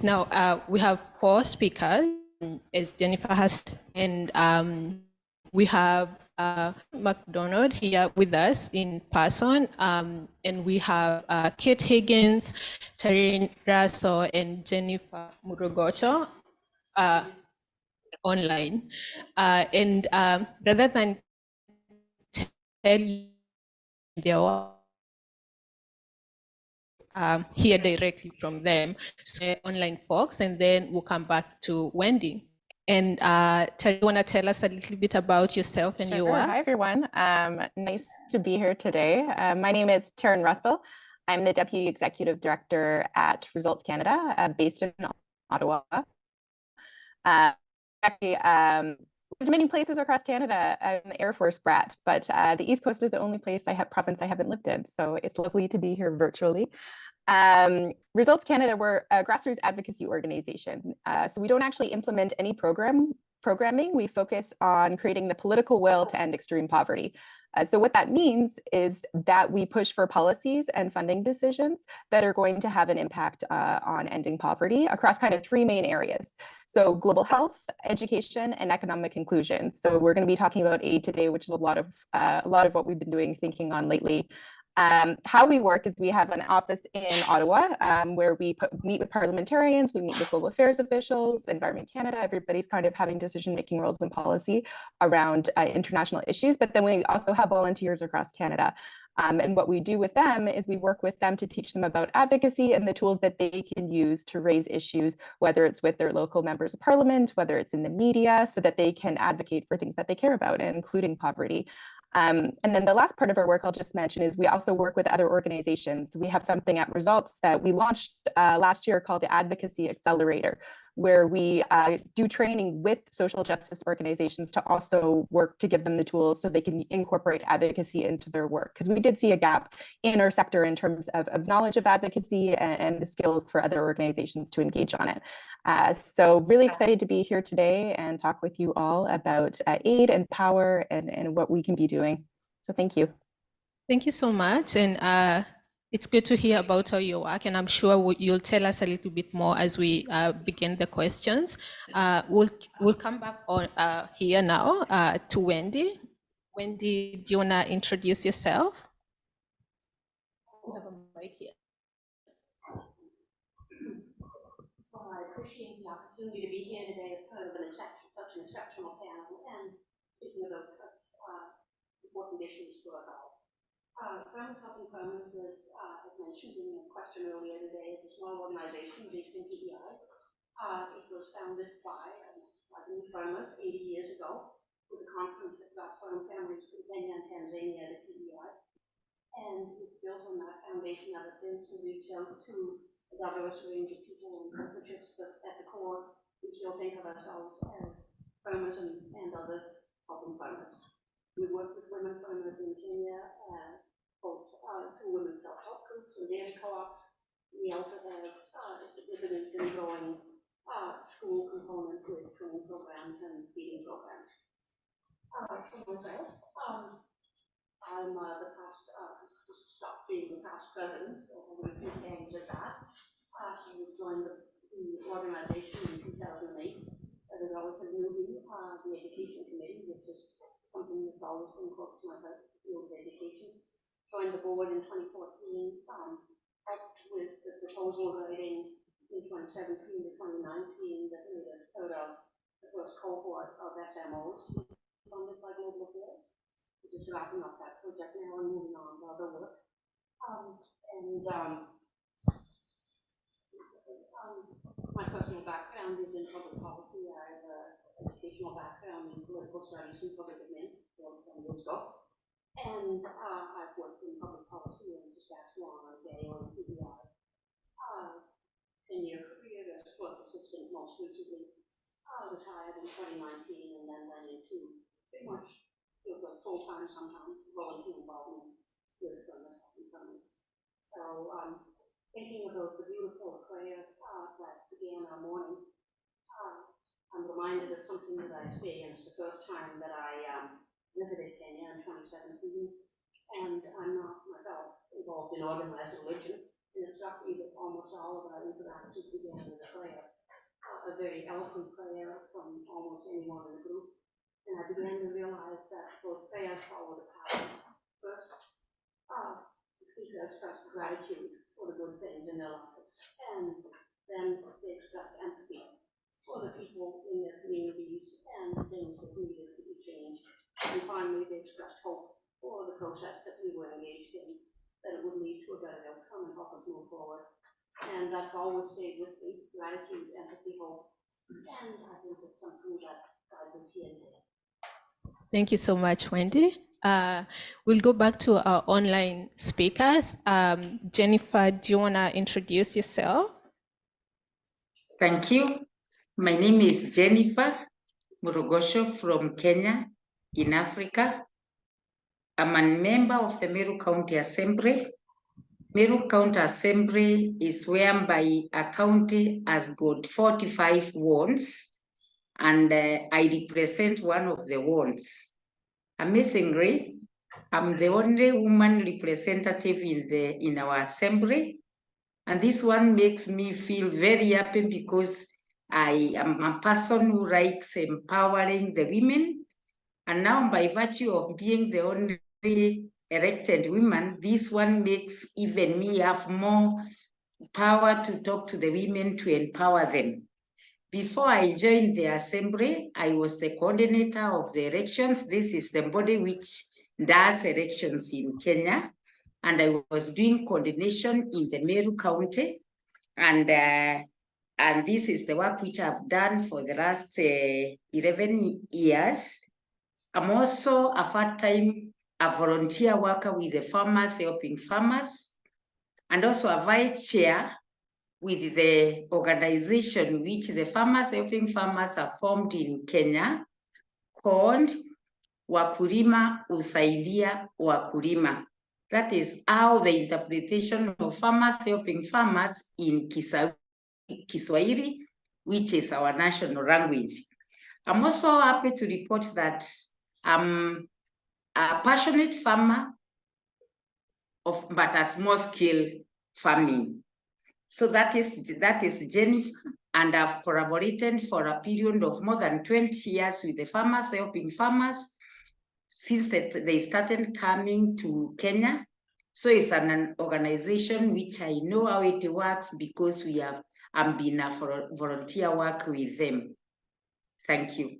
Now, we have 4 speakers, as Jennifer has, and we have MacDonald here with us in person, and we have Kate Higgins, Taryn Raso, and Jennifer Murogocho online. And rather than tell you their hear directly from them, so online folks, and then we'll come back to Wendy. And Taryn, you want to tell us a little bit about yourself and your work? Hi, everyone. Nice to be here today. My name is Taryn Russell. I'm the Deputy Executive Director at Results Canada, based in Ottawa. Actually, lived many places across Canada. I'm an Air Force brat, but the East Coast is the only province I haven't lived in. So it's lovely to be here virtually. Results Canada, we're a grassroots advocacy organization. So we don't actually implement any programming. We focus on creating the political will to end extreme poverty. So what that means is that we push for policies and funding decisions that are going to have an impact on ending poverty across kind of 3 main areas. So global health, education, and economic inclusion. So we're going to be talking about aid today, which is a lot of what we've been thinking on lately. How we work is we have an office in Ottawa where we meet with parliamentarians, we meet with global affairs officials, Environment Canada, everybody's kind of having decision-making roles in policy around international issues, but then we also have volunteers across Canada. And what we do with them is we work with them to teach them about advocacy and the tools that they can use to raise issues, whether it's with their local members of parliament, whether it's in the media, so that they can advocate for things that they care about, including poverty. And then the last part of our work I'll just mention is we also work with other organizations. We have something at Results that we launched last year called the Advocacy Accelerator, where we do training with social justice organizations to also work to give them the tools so they can incorporate advocacy into their work. Because we did see a gap in our sector in terms of knowledge of advocacy and the skills for other organizations to engage on it. So really excited to be here today and talk with you all about aid and power and what we can be doing. So thank you. Thank you so much. And it's good to hear about all your work, and I'm sure you'll tell us a little bit more as we begin the questions. We'll come back on here now to Wendy. Wendy, do you want to introduce yourself? We have a mic here. Well, I appreciate the opportunity to be here today as part of such an exceptional panel and speaking about such important issues to us all. Farmers Helping Farmers, as mentioned in the question earlier today, is a small organization based in PEI. It was founded by farmers 80 years ago with a conference that got farm families from Kenya and Tanzania to PEI. And it's built on that foundation ever since to reach out to a diverse range of people and partnerships, but at the core, we still think of ourselves as farmers and others helping farmers. We work with women farmers in Kenya, both through women's self-help groups and dairy co-ops. We also have a significant and growing school component with training programs and feeding programs. For myself, I'm the past, stopped being the past president, so I'm going to keep names at that. I joined the organization in 2008 as a relative newbie, the Education Committee, which is something that's always been close to my heart, the field of education. Joined the board in 2014, helped with the proposal writing in 2017 to 2019 that made us part of the first cohort of SMOs funded by Global Affairs. We're just wrapping up that project now and moving on to other work. My personal background is in public policy. I have an educational background in political studies and public admin some years ago. And I've worked in public policy in Saskatchewan, Ontario, and PEI. 10-year career as clerk assistant, most recently retired in 2019, and then went into pretty much full-time sometimes volunteer involvement with farmers helping farmers. So thinking about the beautiful prayer that began our morning, I'm reminded of something that I experienced the first time that I visited Kenya in 2017, and I'm not myself involved in organized religion, and it struck me that almost all of our interactions began with a prayer. a very eloquent prayer from almost anyone in the group. And I began to realize that those prayers followed a pattern. First, the speaker expressed gratitude for the good things in their lives, and then they expressed empathy for the people in their communities and the things that needed to be changed. And finally, they expressed hope for the process that we were engaged in, that it would lead to a better outcome and help us move forward. And that's always stayed with me, gratitude, empathy, hope. And I think it's something that guides us here today. Thank you so much, Wendy. We'll go back to our online speakers. Jennifer, do you want to introduce yourself? Thank you. My name is Jennifer Murogocho from Kenya in Africa. I'm a member of the Meru County Assembly. Meru County Assembly is whereby a county has got 45 wards, and I represent one of the wards. Amazingly, I'm the only woman representative in our assembly, and this one makes me feel very happy because I am a person who likes empowering the women, and now by virtue of being the only elected woman, this one makes even me have more power to talk to the women to empower them. Before I joined the assembly, I was the coordinator of the elections. This is the body which does elections in Kenya, and I was doing coordination in the Meru County, and this is the work which I've done for the last 11 years. I'm also a volunteer worker with the farmers, helping farmers, and also a vice chair with the organization which the farmers helping farmers are formed in Kenya called Wakulima Usaidia Wakulima. That is how the interpretation of farmers helping farmers in Kiswahili, which is our national language. I'm also happy to report that I'm a passionate farmer but a small scale farming. So that is Jennifer, and I've collaborated for a period of more than 20 years with the farmers, helping farmers since they started coming to Kenya. So it's an organization which I know how it works because I'm been a volunteer work with them. Thank you.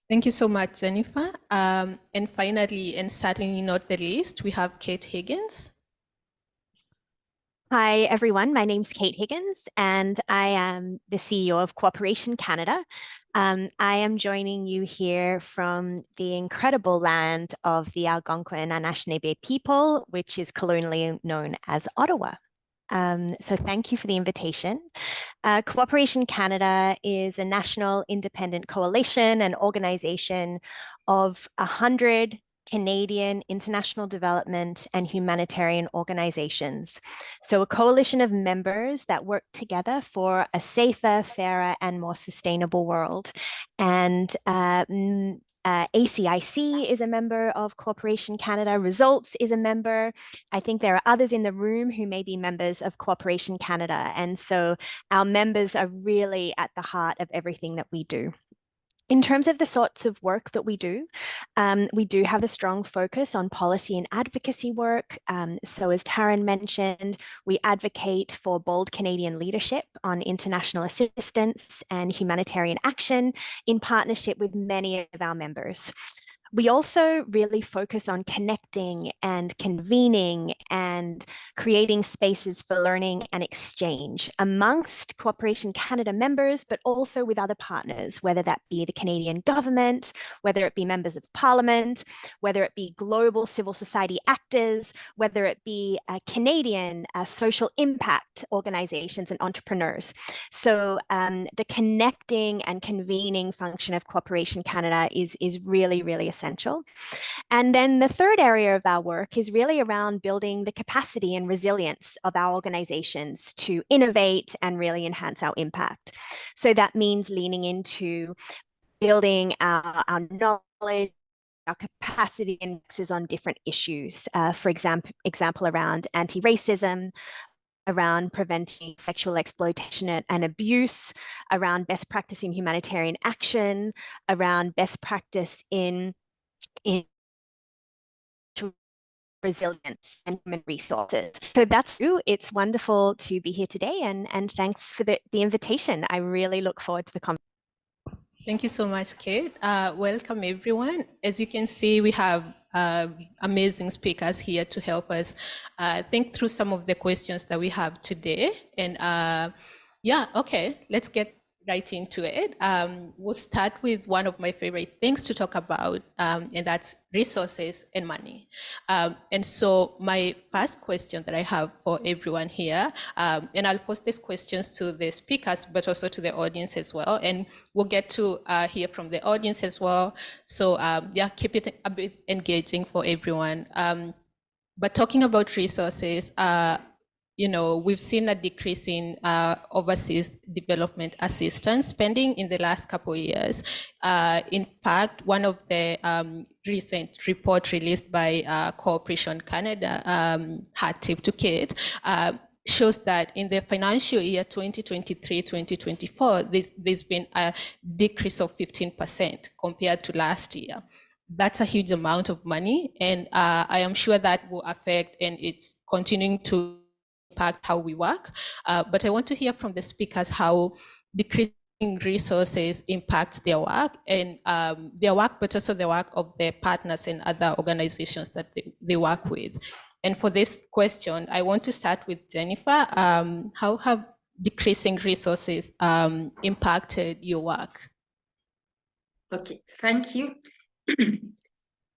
Thank you so much, Jennifer. And finally, and certainly not the least, we have Kate Higgins. Hi, everyone. My name's Kate Higgins, and I am the CEO of Cooperation Canada. I am joining you here from the incredible land of the Algonquin and Anishinaabe people, which is colonially known as Ottawa. So thank you for the invitation. Cooperation Canada is a national independent coalition and organization of 100 Canadian international development and humanitarian organizations. So a coalition of members that work together for a safer, fairer, and more sustainable world. And ACIC is a member of Cooperation Canada. Results is a member. I think there are others in the room who may be members of Cooperation Canada. And so our members are really at the heart of everything that we do. In terms of the sorts of work that we do have a strong focus on policy and advocacy work. So as Taryn mentioned, we advocate for bold Canadian leadership on international assistance and humanitarian action in partnership with many of our members. We also really focus on connecting and convening and creating spaces for learning and exchange amongst Cooperation Canada members, but also with other partners, whether that be the Canadian government, whether it be members of parliament, whether it be global civil society actors, whether it be Canadian social impact organizations and entrepreneurs. So the connecting and convening function of Cooperation Canada is really, really essential. And then the third area of our work is really around building the capacity and resilience of our organizations to innovate and really enhance our impact. So that means leaning into building our knowledge, our capacity indexes on different issues. For example, around anti-racism, around preventing sexual exploitation and abuse, around best practice in humanitarian action, around best practice in resilience and human resources. So that's true. It's wonderful to be here today, and thanks for the invitation. I really look forward to the conversation. Thank you so much, Kate. Welcome, everyone. As you can see, we have amazing speakers here to help us think through some of the questions that we have today. And yeah, okay, let's get right into it. We'll start with one of my favorite things to talk about, and that's resources and money. And so my first question that I have for everyone here, and I'll post these questions to the speakers, but also to the audience as well. And we'll get to hear from the audience as well. So yeah, keep it a bit engaging for everyone. But talking about resources, you know, we've seen a decrease in overseas development assistance spending in the last couple of years. In fact, one of the recent report released by Cooperation Canada, Hard Tip to Kate, shows that in the financial year 2023-2024, there's been a decrease of 15% compared to last year. That's a huge amount of money, and I am sure that will affect, and it's continuing to impact how we work. But I want to hear from the speakers how decreasing resources impact their work, and but also the work of their partners and other organizations that they work with. And for this question, I want to start with Jennifer. How have decreasing resources impacted your work? Okay, thank you.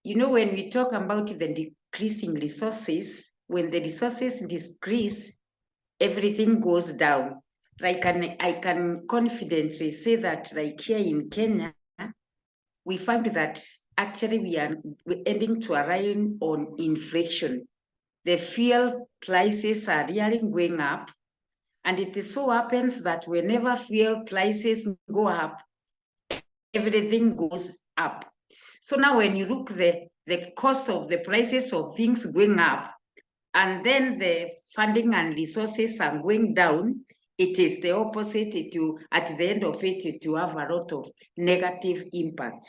You know, when we talk about the decreasing resources, when the resources decrease, everything goes down. I can confidently say that, like here in Kenya, we found that actually we're ending to rely on inflation. The fuel prices are really going up, and it so happens that whenever fuel prices go up, everything goes up. So now when you look the cost of the prices of things going up, and then the funding and resources are going down, it is the opposite. At the end of it, to have a lot of negative impact.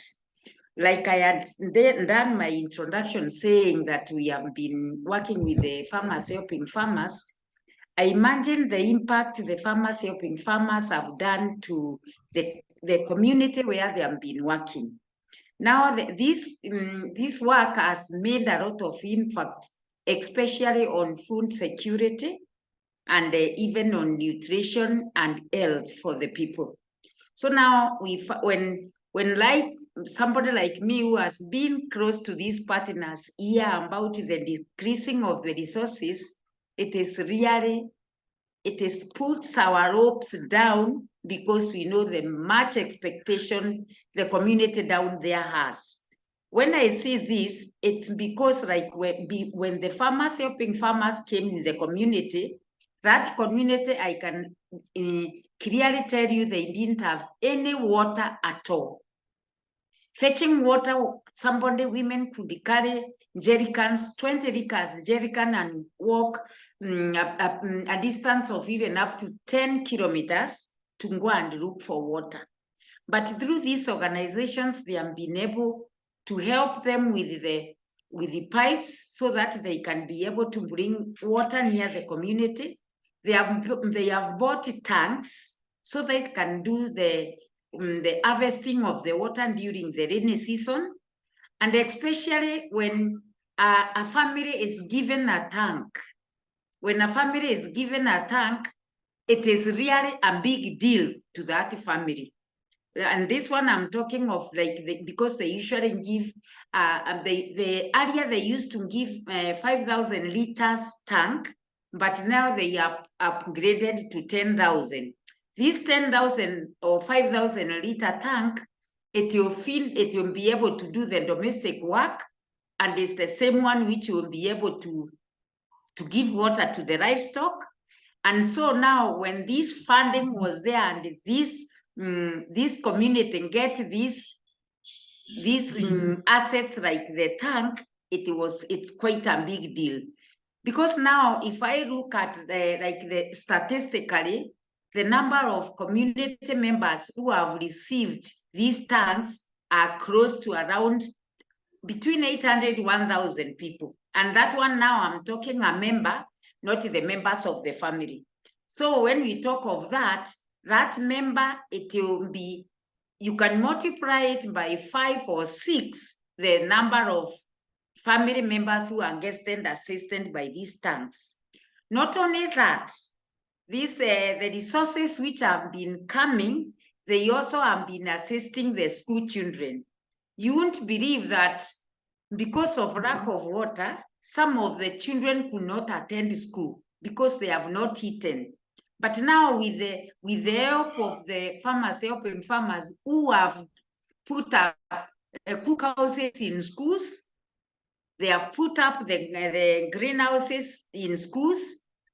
Like I had done my introduction saying that we have been working with the farmers, helping farmers. I imagine the impact the farmers helping farmers have done to the community where they have been working. Now, this work has made a lot of impact, especially on food security and even on nutrition and health for the people. So now, when like somebody like me who has been close to these partners hear about the decreasing of the resources, it puts our hopes down, because we know the much expectation the community down there has. When I see this, it's because like when the farmers helping farmers came in the community, that community, I can clearly tell you, they didn't have any water at all. Fetching water, women could carry jerrycans, 20 liters jerrycan, and walk a distance of even up to 10 kilometers to go and look for water. But through these organizations, they have been able to help them with the pipes so that they can be able to bring water near the community. They have bought tanks so they can do the harvesting of the water during the rainy season. And especially when a family is given a tank. When a family is given a tank, it is really a big deal to that family. And this one I'm talking of, like, because they usually give, the area they used to give 5,000 liters tank, but now they are upgraded to 10,000. This 10,000 or 5,000 liter tank, it will be able to do the domestic work, and it's the same one which will be able to give water to the livestock. And so now when this funding was there and this community get these assets like the tank, it's quite a big deal. Because now, if I look at the statistically, the number of community members who have received these tanks are close to around between 800 and 1,000 people. And that one now I'm talking a member, not the members of the family. So when we talk of that member, it will be, you can multiply it by 5 or 6, the number of family members who are getting assisted by these tanks. Not only that, these the resources which have been coming, they also have been assisting the school children. You won't believe that because of lack of water, some of the children could not attend school because they have not eaten. But now with the help of the farmers helping farmers who have put up cookhouses in schools, they have put up the greenhouses in schools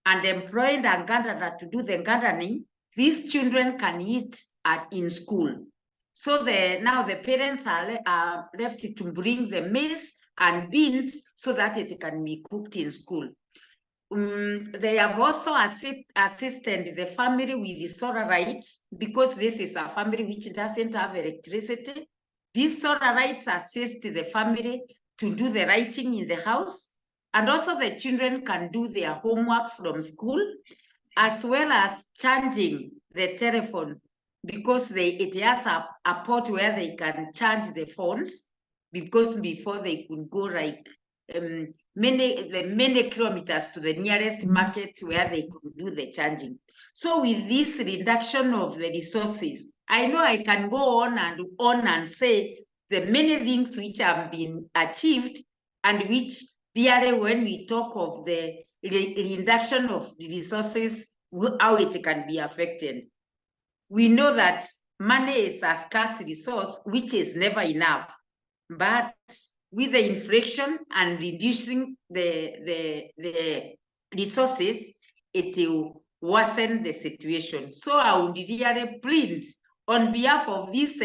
and employed a gardener to do the gardening. These children can eat in school. So now the parents are left to bring the maize and beans so that it can be cooked in school. They have also assisted the family with the solar lights because this is a family which doesn't have electricity. These solar lights assist the family to do the writing in the house, and also the children can do their homework from school, as well as charging the telephone because it has a port where they can charge the phones, because before they could go like many kilometers to the nearest market where they could do the charging. So with this reduction of the resources, I know I can go on and say the many things which have been achieved, and which really, when we talk of the reduction of the resources, how it can be affected. We know that money is a scarce resource, which is never enough. But with the inflation and reducing the resources, it will worsen the situation. So I would really plead on behalf of this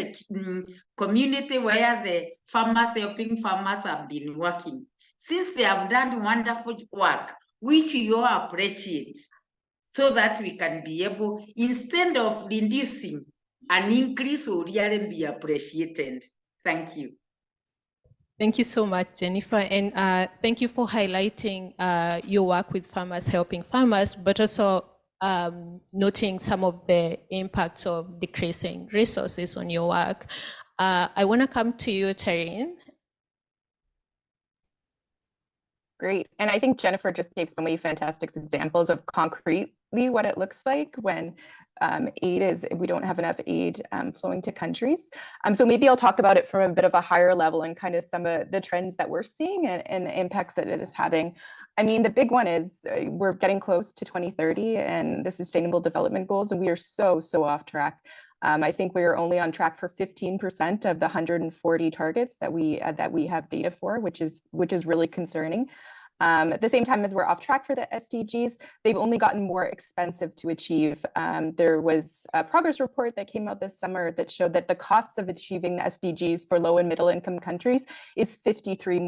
community where the farmers helping farmers have been working, since they have done wonderful work, which we all appreciate, so that we can be able, instead of reducing, an increase will really be appreciated. Thank you. Thank you so much, Jennifer. And thank you for highlighting your work with farmers, helping farmers, but also noting some of the impacts of decreasing resources on your work. I want to come to you, Taryn. Great. And I think Jennifer just gave so many fantastic examples of concretely what it looks like when we don't have enough aid flowing to countries. So maybe I'll talk about it from a bit of a higher level and kind of some of the trends that we're seeing and the impacts that it is having. I mean, the big one is we're getting close to 2030 and the Sustainable Development Goals, and we are so off track. I think we are only on track for 15% of the 140 targets that we have data for, which is really concerning. At the same time as we're off track for the SDGs, they've only gotten more expensive to achieve. There was a progress report that came out this summer that showed that the costs of achieving the SDGs for low and middle income countries is 53%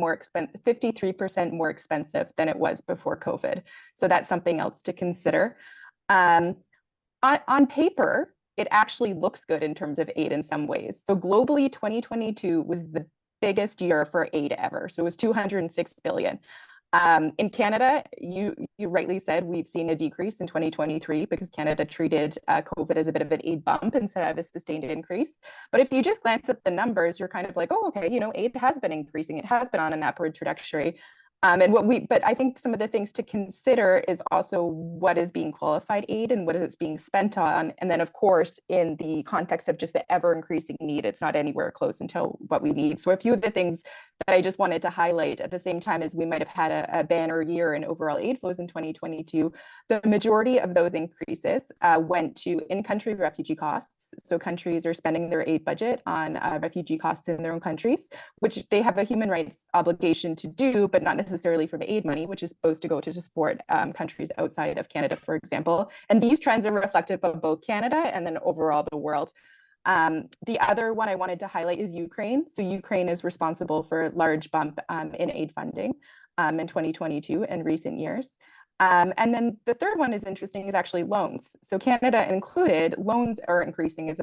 more expensive than it was before COVID. So that's something else to consider. On paper, it actually looks good in terms of aid in some ways. So globally, 2022 was the biggest year for aid ever. So it was 206 billion. In Canada, you rightly said we've seen a decrease in 2023 because Canada treated COVID as a bit of an aid bump instead of a sustained increase. But if you just glance at the numbers, you're kind of like, oh, okay, aid has been increasing. It has been on an upward trajectory. But I think some of the things to consider is also what is being qualified aid and what is it being spent on. And then, of course, in the context of just the ever increasing need, it's not anywhere close until what we need. So a few of the things that I just wanted to highlight at the same time as we might have had a banner year in overall aid flows in 2022, the majority of those increases went to in-country refugee costs. So countries are spending their aid budget on refugee costs in their own countries, which they have a human rights obligation to do, but not necessarily from aid money, which is supposed to go to support countries outside of Canada, for example. And these trends are reflective of both Canada and then overall the world. The other one I wanted to highlight is Ukraine. So Ukraine is responsible for a large bump in aid funding. in 2022 and recent years. And then the third one is interesting, is actually loans. So Canada included loans are increasing as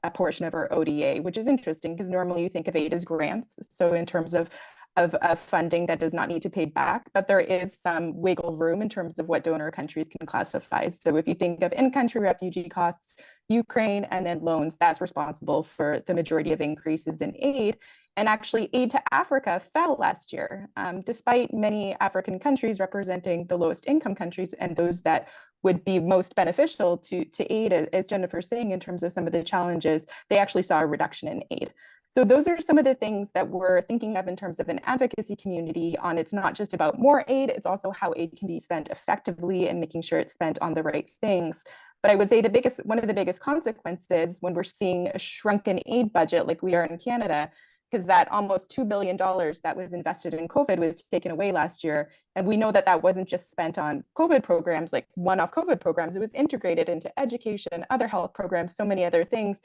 a portion of our ODA, which is interesting because normally you think of aid as grants. So in terms of funding that does not need to pay back, but there is some wiggle room in terms of what donor countries can classify. So if you think of in-country refugee costs, Ukraine, and then loans, that's responsible for the majority of increases in aid. And actually aid to Africa fell last year, despite many African countries representing the lowest income countries and those that would be most beneficial to aid, as Jennifer's saying, in terms of some of the challenges, they actually saw a reduction in aid. So those are some of the things that we're thinking of in terms of an advocacy community on. It's not just about more aid, it's also how aid can be spent effectively and making sure it's spent on the right things. But I would say one of the biggest consequences when we're seeing a shrunken aid budget like we are in Canada, because that almost $2 billion that was invested in COVID was taken away last year. And we know that that wasn't just spent on COVID programs, like one-off COVID programs, it was integrated into education, other health programs, so many other things,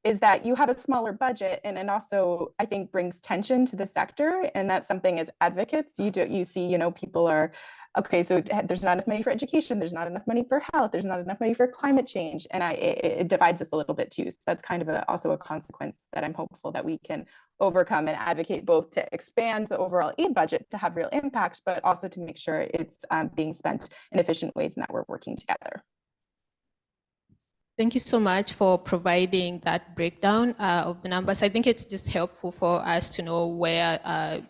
is that you have a smaller budget and also I think brings tension to the sector. And that's something as advocates, you see, people are, okay, so there's not enough money for education, there's not enough money for health, there's not enough money for climate change. And it divides us a little bit too. So that's kind of also a consequence that I'm hopeful that we can overcome and advocate both to expand the overall aid budget to have real impact, but also to make sure it's being spent in efficient ways and that we're working together. Thank you so much for providing that breakdown of the numbers. I think it's just helpful for us to know where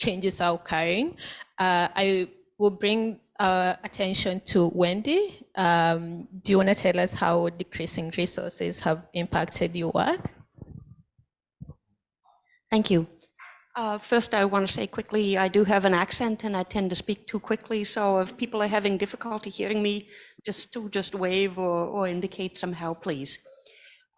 changes are occurring. I will bring attention to Wendy. Do you want to tell us how decreasing resources have impacted your work? Thank you. First, I want to say quickly, I do have an accent and I tend to speak too quickly. So if people are having difficulty hearing me, just wave or indicate somehow, please.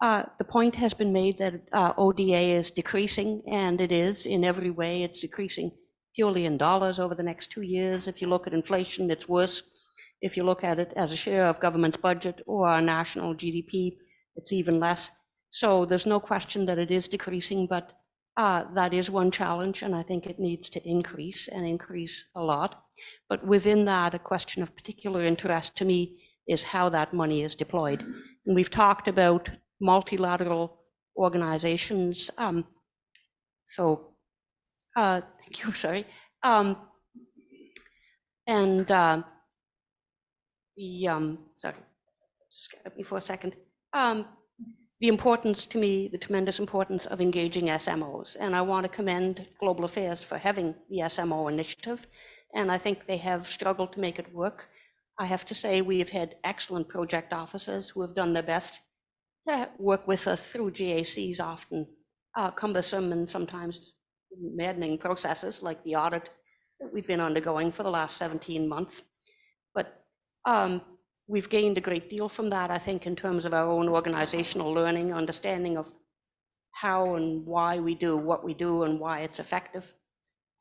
The point has been made that ODA is decreasing, and it is in every way. It's decreasing purely in dollars over the next 2 years. If you look at inflation, it's worse. If you look at it as a share of government's budget or our national GDP, it's even less. So there's no question that it is decreasing, but that is one challenge, and I think it needs to increase and increase a lot. But within that, a question of particular interest to me is how that money is deployed. And we've talked about multilateral organizations. Thank you, sorry. Sorry, just get me for a second. The importance to me, the tremendous importance of engaging SMOs. And I want to commend Global Affairs for having the SMO initiative. And I think they have struggled to make it work. I have to say we have had excellent project officers who have done their best to work with us through GAC's often cumbersome and sometimes maddening processes like the audit that we've been undergoing for the last 17 months. But we've gained a great deal from that, I think, in terms of our own organizational learning, understanding of how and why we do what we do and why it's effective.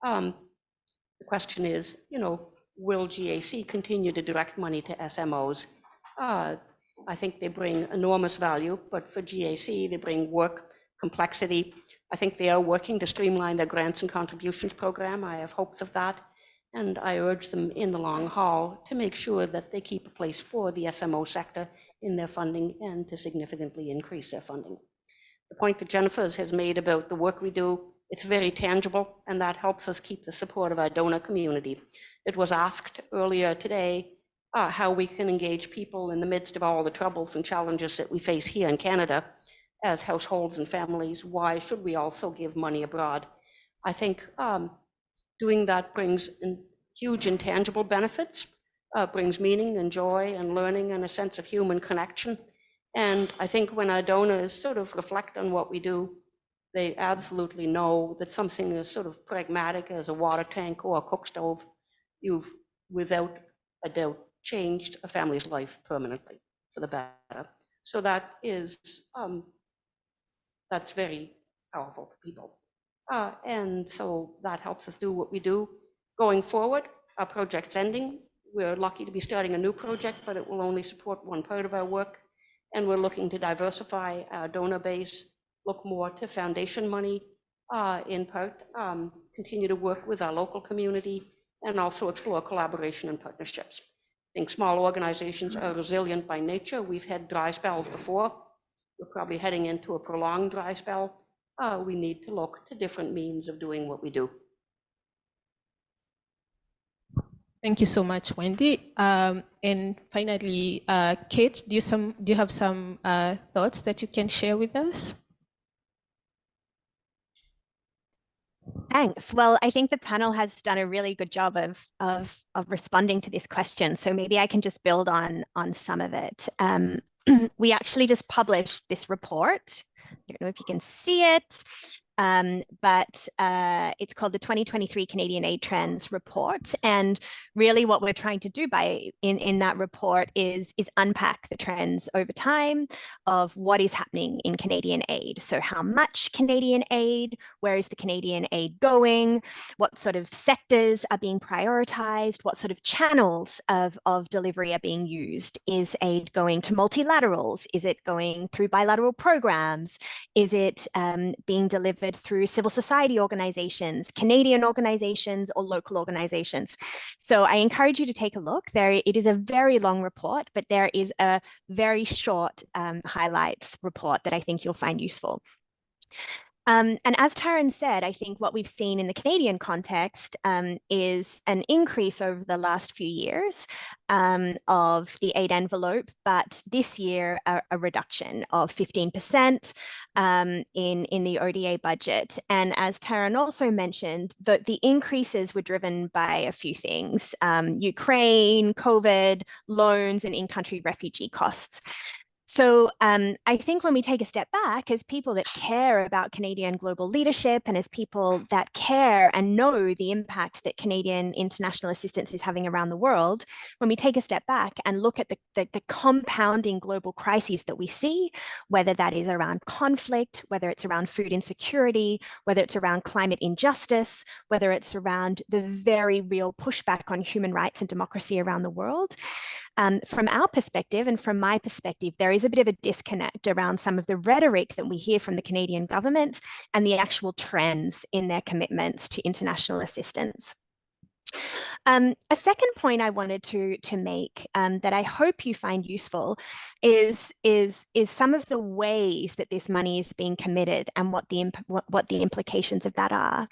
The question is, will GAC continue to direct money to SMOs? I think they bring enormous value, but for GAC, they bring work, complexity. I think they are working to streamline their grants and contributions program. I have hopes of that. And I urge them in the long haul to make sure that they keep a place for the SMO sector in their funding and to significantly increase their funding. The point that Jennifer has made about the work we do, it's very tangible, and that helps us keep the support of our donor community. It was asked earlier today how we can engage people in the midst of all the troubles and challenges that we face here in Canada as households and families. Why should we also give money abroad? I think doing that brings huge intangible benefits, brings meaning and joy and learning and a sense of human connection. And I think when our donors sort of reflect on what we do, they absolutely know that something is sort of pragmatic as a water tank or a cook stove, you've, without a doubt, changed a family's life permanently for the better. So that is, that's very powerful for people. And so that helps us do what we do. Going forward, our project's ending. We're lucky to be starting a new project, but it will only support one part of our work. And we're looking to diversify our donor base, look more to foundation money in part, continue to work with our local community and also explore collaboration and partnerships. I think small organizations are resilient by nature. We've had dry spells before. We're probably heading into a prolonged dry spell. We need to look to different means of doing what we do. Thank you so much, Wendy. And finally, Kate, do you have some thoughts that you can share with us? Thanks. Well, I think the panel has done a really good job of responding to this question. So maybe I can just build on some of it. We actually just published this report. I don't know if you can see it, but it's called the 2023 Canadian Aid Trends Report. And really what we're trying to do in that report is unpack the trends over time of what is happening in Canadian aid. So how much Canadian aid, where is the Canadian aid going, what sort of sectors are being prioritized, what sort of channels of delivery are being used. Is aid going to multilaterals? Is it going through bilateral programs? Is it being delivered through civil society organizations, Canadian organizations, or local organizations? So I encourage you to take a look. It is a very long report, but there is a very short highlights report that I think you'll find useful. And as Taryn said, I think what we've seen in the Canadian context is an increase over the last few years of the aid envelope, but this year a reduction of 15% in the ODA budget. And as Taryn also mentioned, the increases were driven by a few things: Ukraine, COVID, loans, and in-country refugee costs. So I think when we take a step back, as people that care about Canadian global leadership and as people that care and know the impact that Canadian international assistance is having around the world, when we take a step back and look at the compounding global crises that we see, whether that is around conflict, whether it's around food insecurity, whether it's around climate injustice, whether it's around the very real pushback on human rights and democracy around the world, from our perspective and from my perspective, there is a bit of a disconnect around some of the rhetoric that we hear from the Canadian government and the actual trends in their commitments to international assistance. A second point I wanted to make that I hope you find useful is some of the ways that this money is being committed and what the implications of that are.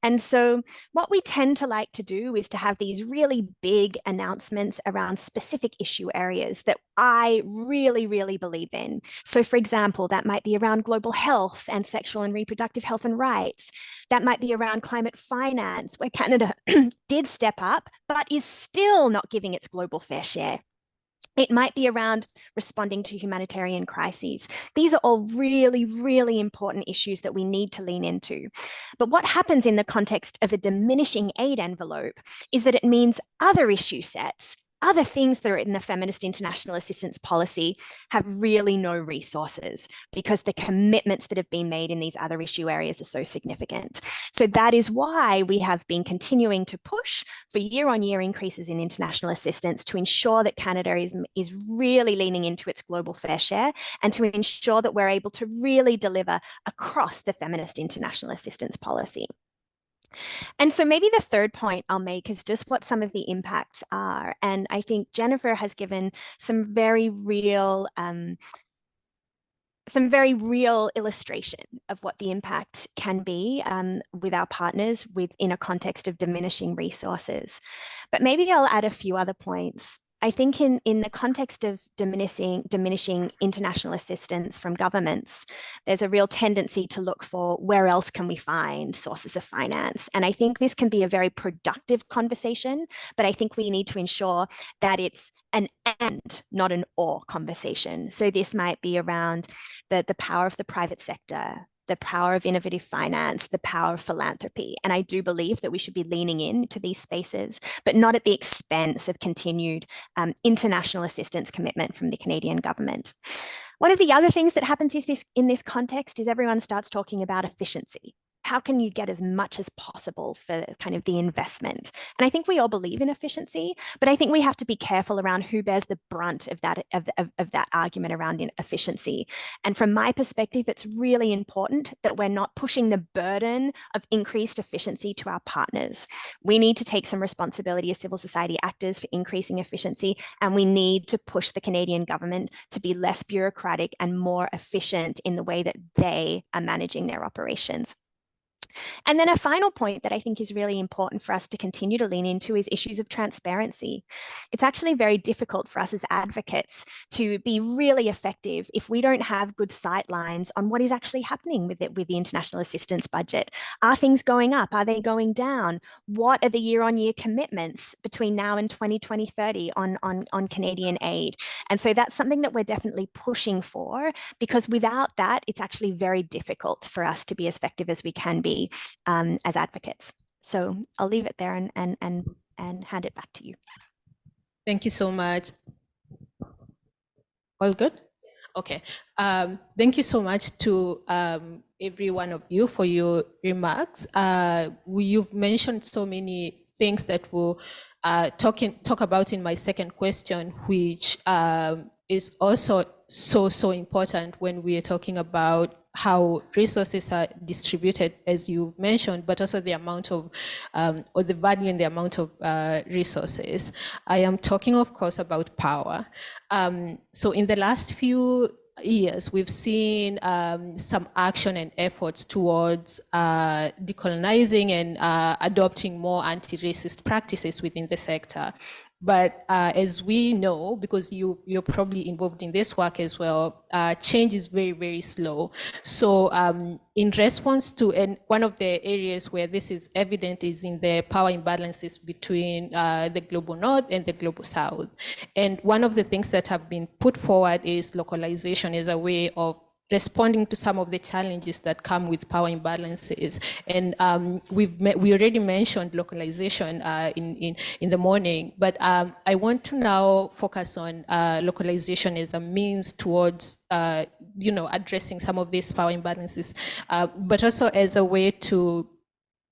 And so what we tend to like to do is to have these really big announcements around specific issue areas that I really, really believe in. So for example, that might be around global health and sexual and reproductive health and rights. That might be around climate finance, where Canada did step up, but is still not giving its global fair share. It might be around responding to humanitarian crises. These are all really, really important issues that we need to lean into. But what happens in the context of a diminishing aid envelope is that it means other issue sets, other things that are in the feminist international assistance policy have really no resources because the commitments that have been made in these other issue areas are so significant. So that is why we have been continuing to push for year-on-year increases in international assistance to ensure that Canada is really leaning into its global fair share and to ensure that we're able to really deliver across the feminist international assistance policy. And so maybe the third point I'll make is just what some of the impacts are. And I think Jennifer has given some very real illustration of what the impact can be with our partners within a context of diminishing resources. But maybe I'll add a few other points. I think in the context of diminishing international assistance from governments, there's a real tendency to look for where else can we find sources of finance. And I think this can be a very productive conversation, but I think we need to ensure that it's an and, not an or conversation. So this might be around the power of the private sector, the power of innovative finance, the power of philanthropy. And I do believe that we should be leaning into these spaces, but not at the expense of continued international assistance commitment from the Canadian government. One of the other things that happens is in this context is everyone starts talking about efficiency. how can you get as much as possible for kind of the investment? And I think we all believe in efficiency, but I think we have to be careful around who bears the brunt of that argument around efficiency. And from my perspective, it's really important that we're not pushing the burden of increased efficiency to our partners. We need to take some responsibility as civil society actors for increasing efficiency, and we need to push the Canadian government to be less bureaucratic and more efficient in the way that they are managing their operations. And then a final point that I think is really important for us to continue to lean into is issues of transparency. It's actually very difficult for us as advocates to be really effective if we don't have good sight lines on what is actually happening with the international assistance budget. Are things going up? Are they going down? What are the year-on-year commitments between now and 2030 on Canadian aid? And so that's something that we're definitely pushing for, because without that, it's actually very difficult for us to be as effective as we can be as advocates. So I'll leave it there and hand it back to you. Thank you so much. All good? Okay. Thank you so much to every one of you for your remarks. You've mentioned so many things that we'll talk about in my second question, which is also so important when we are talking about how resources are distributed, as you mentioned, but also the amount of, or the value and the amount of resources. I am talking, of course, about power. So in the last few years, we've seen some action and efforts towards decolonizing and adopting more anti-racist practices within the sector. But as we know, because you're probably involved in this work as well, change is very, very slow. So in response to, and one of the areas where this is evident is in the power imbalances between the global north and the global south. And one of the things that have been put forward is localization as a way of responding to some of the challenges that come with power imbalances. And we already mentioned localization in the morning, but I want to now focus on localization as a means towards addressing some of these power imbalances, but also as a way to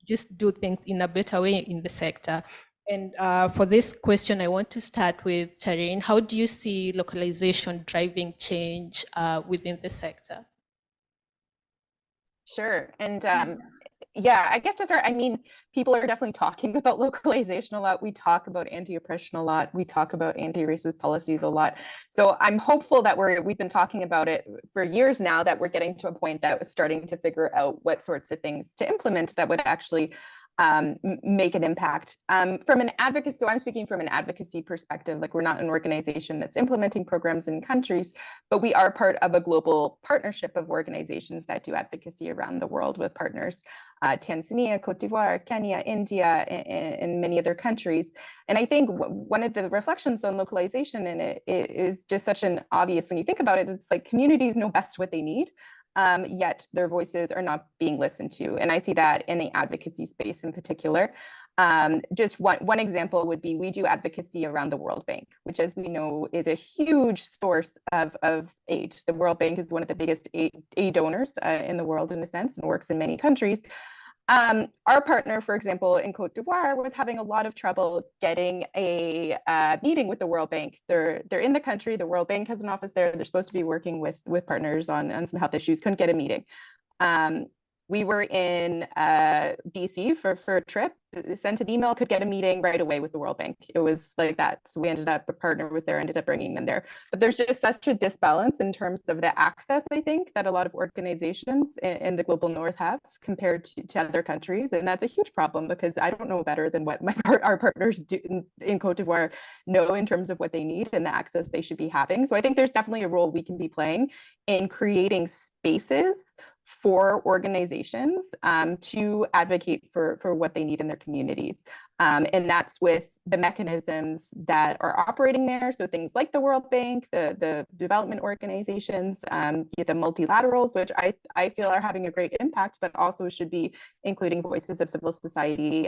just do things in a better way in the sector. And for this question, I want to start with Taryn. How do you see localization driving change within the sector? Sure. And yeah, I guess to start, I mean, people are definitely talking about localization a lot. We talk about anti-oppression a lot. We talk about anti-racist policies a lot. So I'm hopeful that we've been talking about it for years now, that we're getting to a point that we're starting to figure out what sorts of things to implement that would actually make an impact. From an advocacy, so I'm speaking from an advocacy perspective, like we're not an organization that's implementing programs in countries, but we are part of a global partnership of organizations that do advocacy around the world with partners, Tanzania, Cote d'Ivoire, Kenya, India, and many other countries. And I think one of the reflections on localization in it is just such an obvious, when you think about it, it's like communities know best what they need. Yet their voices are not being listened to. And I see that in the advocacy space in particular. Just one example would be, we do advocacy around the World Bank, which, as we know, is a huge source of aid. The World Bank is one of the biggest aid donors in the world, in a sense, and works in many countries. Our partner, for example, in Cote d'Ivoire, was having a lot of trouble getting a meeting with the World Bank. They're in the country. The World Bank has an office there. They're supposed to be working with partners on some health issues. Couldn't get a meeting. We were in DC for a trip, sent an email, could get a meeting right away with the World Bank. It was like that. So we ended up, a partner was there, ended up bringing them there. But there's just such a disbalance in terms of the access, I think, that a lot of organizations in the global north have compared to other countries. And that's a huge problem, because I don't know better than what our partners do in Cote d'Ivoire know in terms of what they need and the access they should be having. So I think there's definitely a role we can be playing in creating spaces for organizations to advocate for what they need in their communities. And that's with the mechanisms that are operating there. So things like the World Bank, the development organizations, the multilaterals, which I feel are having a great impact, but also should be including voices of civil society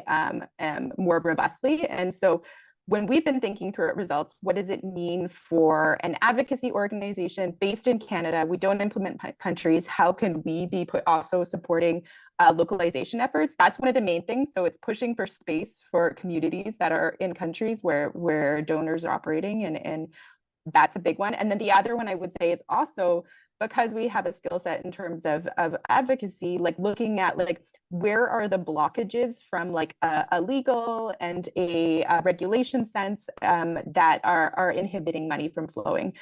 more robustly. And so when we've been thinking through results, what does it mean for an advocacy organization based in Canada? We don't implement countries. How can we be also supporting localization efforts? That's one of the main things. So it's pushing for space for communities that are in countries where donors are operating, and that's a big one. And then the other one I would say is also, because we have a skill set in terms of advocacy, like looking at like where are the blockages from like a legal and a regulation sense that are inhibiting money from flowing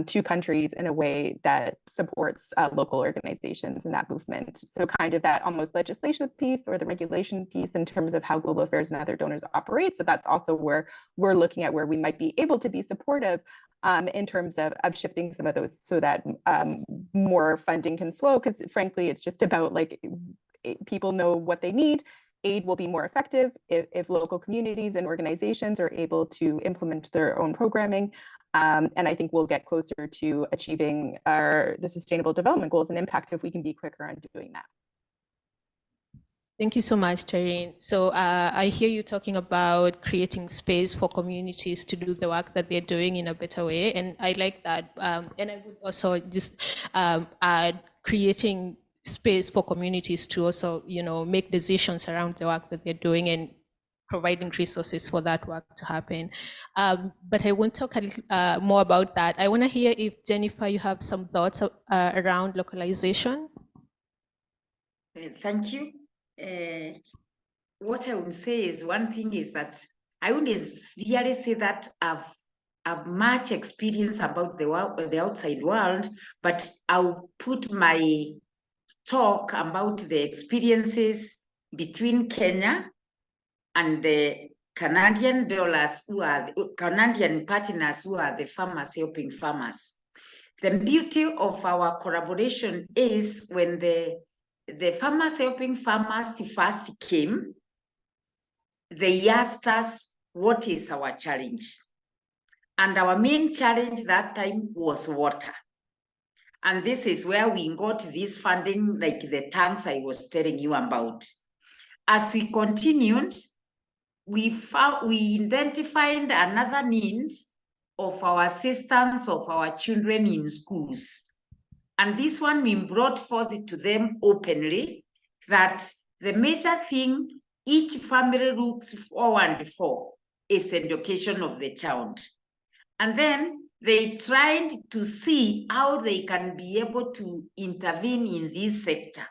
to countries in a way that supports local organizations in that movement. So kind of that almost legislative piece or the regulation piece in terms of how global affairs and other donors operate. So that's also where we're looking at where we might be able to be supportive in terms of shifting some of those so that more funding can flow, because frankly, it's just about like people know what they need. Aid will be more effective if local communities and organizations are able to implement their own programming. And I think we'll get closer to achieving the Sustainable Development Goals and impact if we can be quicker on doing that. Thank you so much, Taryn. So I hear you talking about creating space for communities to do the work that they're doing in a better way. And I like that. And I would also just add creating space for communities to also, make decisions around the work that they're doing and providing resources for that work to happen. But I won't talk a little more about that. I want to hear if, Jennifer, you have some thoughts around localization. Thank you. What I would say is one thing is that I wouldn't really say that I've much experience about the outside world, but I'll put my talk about the experiences between Kenya and the Canadian dollars who are Canadian partners who are the farmers helping farmers. The beauty of our collaboration is when the farmers helping farmers first came, they asked us, what is our challenge? And our main challenge that time was water. And this is where we got this funding, like the tanks I was telling you about. As we continued, we identified another need of our assistance of our children in schools. And this one we brought forth to them openly, that the major thing each family looks forward for is education of the child. And then they tried to see how they can be able to intervene in this sector.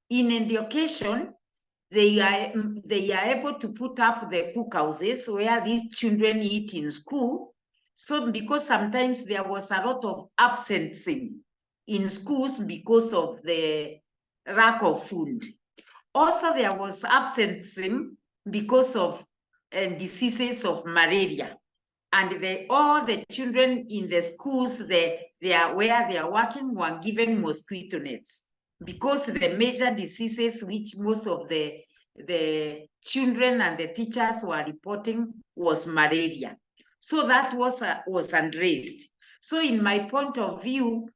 In education, they are able to put up the cookhouses where these children eat in school. So because sometimes there was a lot of absenteeism in schools because of the lack of food. Also, there was absenteeism because of diseases of malaria. And all the children in the schools where they are working were given mosquito nets, because the major diseases which most of the children and the teachers were reporting was malaria. So that was addressed. So in my point of view,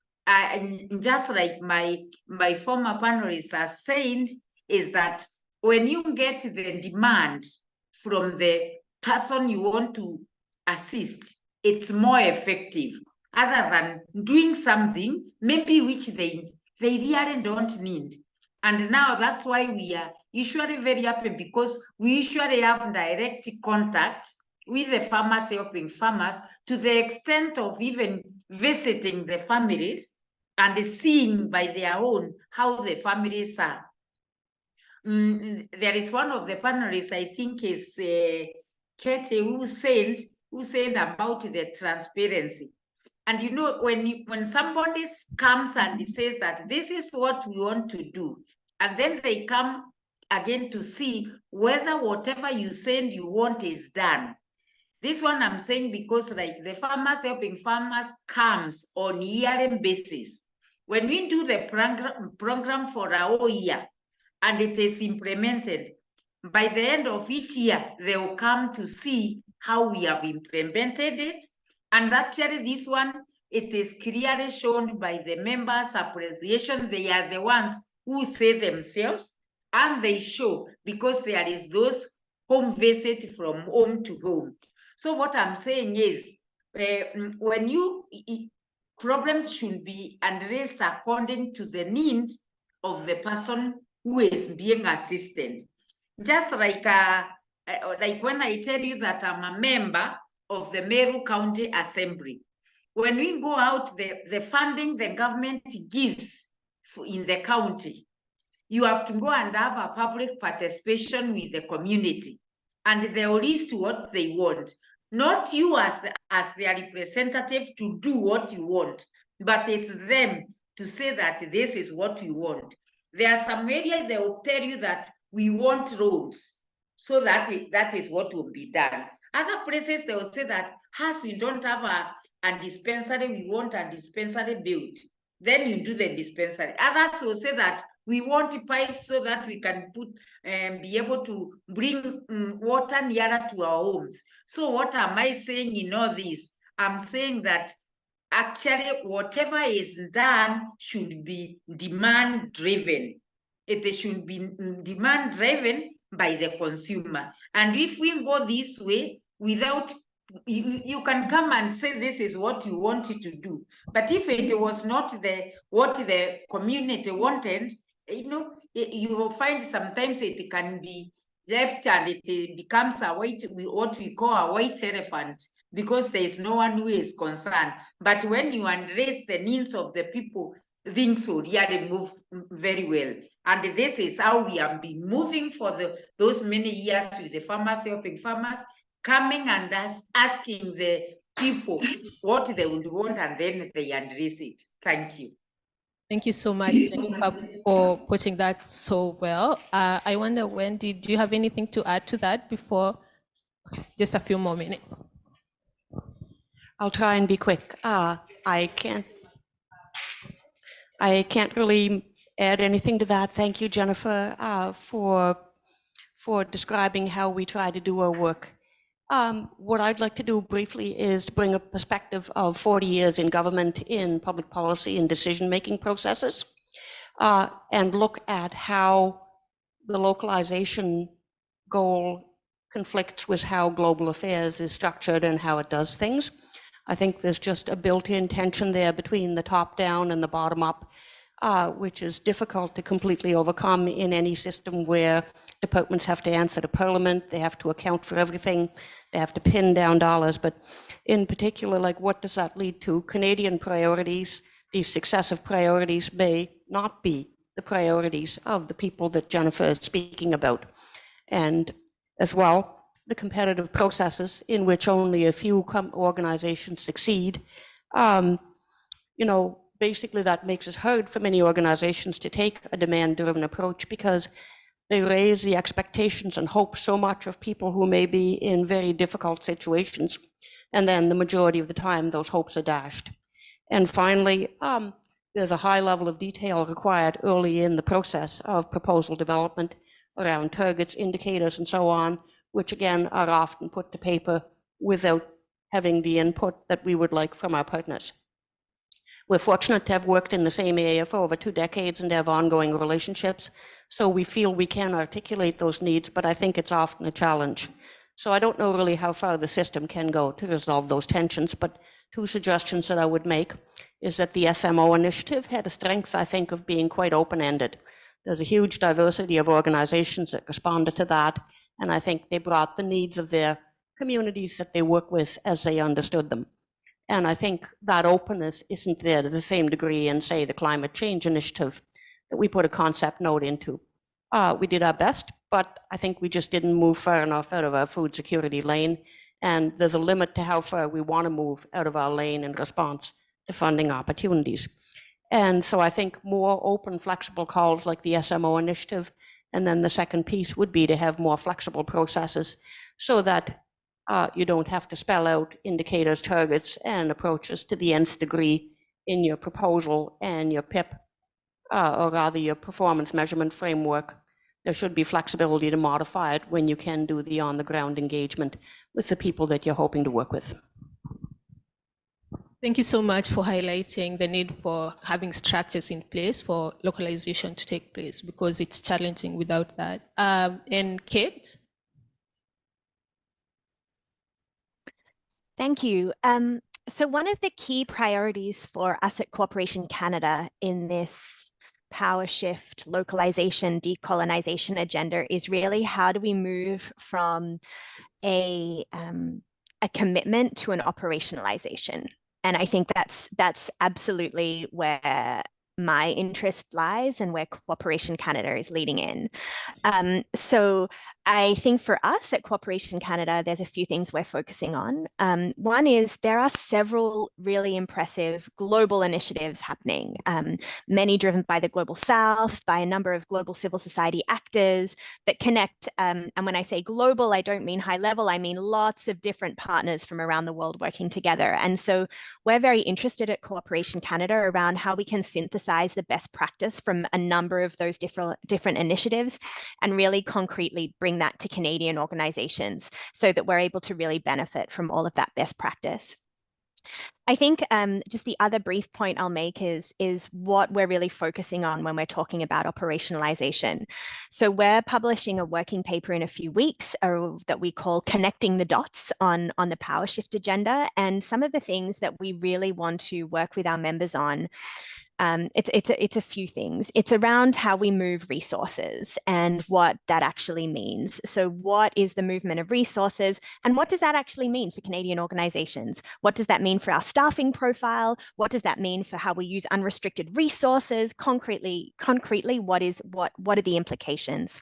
just like my former panelists are saying, is that when you get the demand from the person you want to assist, it's more effective, other than doing something maybe which they really don't need. And now that's why we are usually very happy, because we usually have direct contact with the farmers helping farmers, to the extent of even visiting the families and seeing by their own how the families are. There is one of the panelists, I think is Kate, who said about the transparency. And when somebody comes and says that this is what we want to do, and then they come again to see whether whatever you said you want is done. This one I'm saying because like the farmers helping farmers comes on yearly basis. When we do the program for a whole year and it is implemented, by the end of each year, they will come to see how we have implemented it. And actually this one, it is clearly shown by the members' appreciation. They are the ones who say themselves, and they show, because there is those home visit from home to home. So what I'm saying is, when problems should be addressed according to the needs of the person who is being assisted. Just like when I tell you that I'm a member of the Meru County Assembly, when we go out, the funding the government gives in the county, you have to go and have a public participation with the community, and they'll list what they want. Not you as their representative to do what you want, but it's them to say that this is what we want. There are some areas they will tell you that we want roads, so that is what will be done. Other places they will say that as we don't have a dispensary, we want a dispensary built. Then you do the dispensary. Others will say that we want pipes so that we can put be able to bring water nearer to our homes. So what am I saying in all this? I'm saying that actually whatever is done should be demand driven. It should be demand driven by the consumer. And if we go this way without, you can come and say this is what you wanted to do. But if it was not what the community wanted, you will find sometimes it can be left and it becomes what we call a white elephant, because there is no one who is concerned. But when you address the needs of the people, things will really move very well. And this is how we have been moving for those many years with the farmers, helping farmers, coming and asking the people what they would want, and then they address it. Thank you. Thank you so much, Jennifer, for putting that so well. I wonder, Wendy, do you have anything to add to that before just a few more minutes? I'll try and be quick. I can't really add anything to that. Thank you, Jennifer, for describing how we try to do our work. What I'd like to do briefly is to bring a perspective of 40 years in government, in public policy and decision-making processes, and look at how the localization goal conflicts with how global affairs is structured and how it does things. I think there's just a built-in tension there between the top-down and the bottom-up, which is difficult to completely overcome in any system where departments have to answer to Parliament, they have to account for everything, they have to pin down dollars. But in particular, like, what does that lead to? Canadian priorities, these successive priorities may not be the priorities of the people that Jennifer is speaking about. And as well, the competitive processes in which only a few organizations succeed, basically that makes it hard for many organizations to take a demand-driven approach, because they raise the expectations and hopes so much of people who may be in very difficult situations. And then the majority of the time, those hopes are dashed. And finally, there's a high level of detail required early in the process of proposal development around targets, indicators, and so on, which again are often put to paper without having the input that we would like from our partners. We're fortunate to have worked in the same area for over 2 decades and have ongoing relationships, so we feel we can articulate those needs, but I think it's often a challenge. So I don't know really how far the system can go to resolve those tensions, but 2 suggestions that I would make is that the SMO initiative had a strength, I think, of being quite open-ended. There's a huge diversity of organizations that responded to that, and I think they brought the needs of their communities that they work with as they understood them. And I think that openness isn't there to the same degree in, say, the climate change initiative that we put a concept note into. We did our best, but I think we just didn't move far enough out of our food security lane. And there's a limit to how far we want to move out of our lane in response to funding opportunities. And so I think more open, flexible calls like the SMO initiative. And then the second piece would be to have more flexible processes so that you don't have to spell out indicators, targets, and approaches to the nth degree in your proposal and your PIP, or rather your performance measurement framework. There should be flexibility to modify it when you can do the on-the-ground engagement with the people that you're hoping to work with. Thank you so much for highlighting the need for having structures in place for localization to take place, because it's challenging without that. And Kate? Thank you. So one of the key priorities for us at Cooperation Canada in this power shift, localization, decolonization agenda is really how do we move from a commitment to an operationalization. And I think that's absolutely where my interest lies and where Cooperation Canada is leading in. So I think for us at Cooperation Canada, there's a few things we're focusing on. One is there are several really impressive global initiatives happening, many driven by the Global South, by a number of global civil society actors that connect. And when I say global, I don't mean high level, I mean lots of different partners from around the world working together. And so we're very interested at Cooperation Canada around how we can synthesize the best practice from a number of those different initiatives and really concretely bring that to Canadian organizations so that we're able to really benefit from all of that best practice. I think just the other brief point I'll make is what we're really focusing on when we're talking about operationalization. So we're publishing a working paper in a few weeks that we call Connecting the Dots on the Power Shift agenda. And some of the things that we really want to work with our members on, it's a few things. It's around how we move resources and what that actually means. So what is the movement of resources and what does that actually mean for Canadian organizations? What does that mean for our staffing profile? What does that mean for how we use unrestricted resources? Concretely, what are the implications?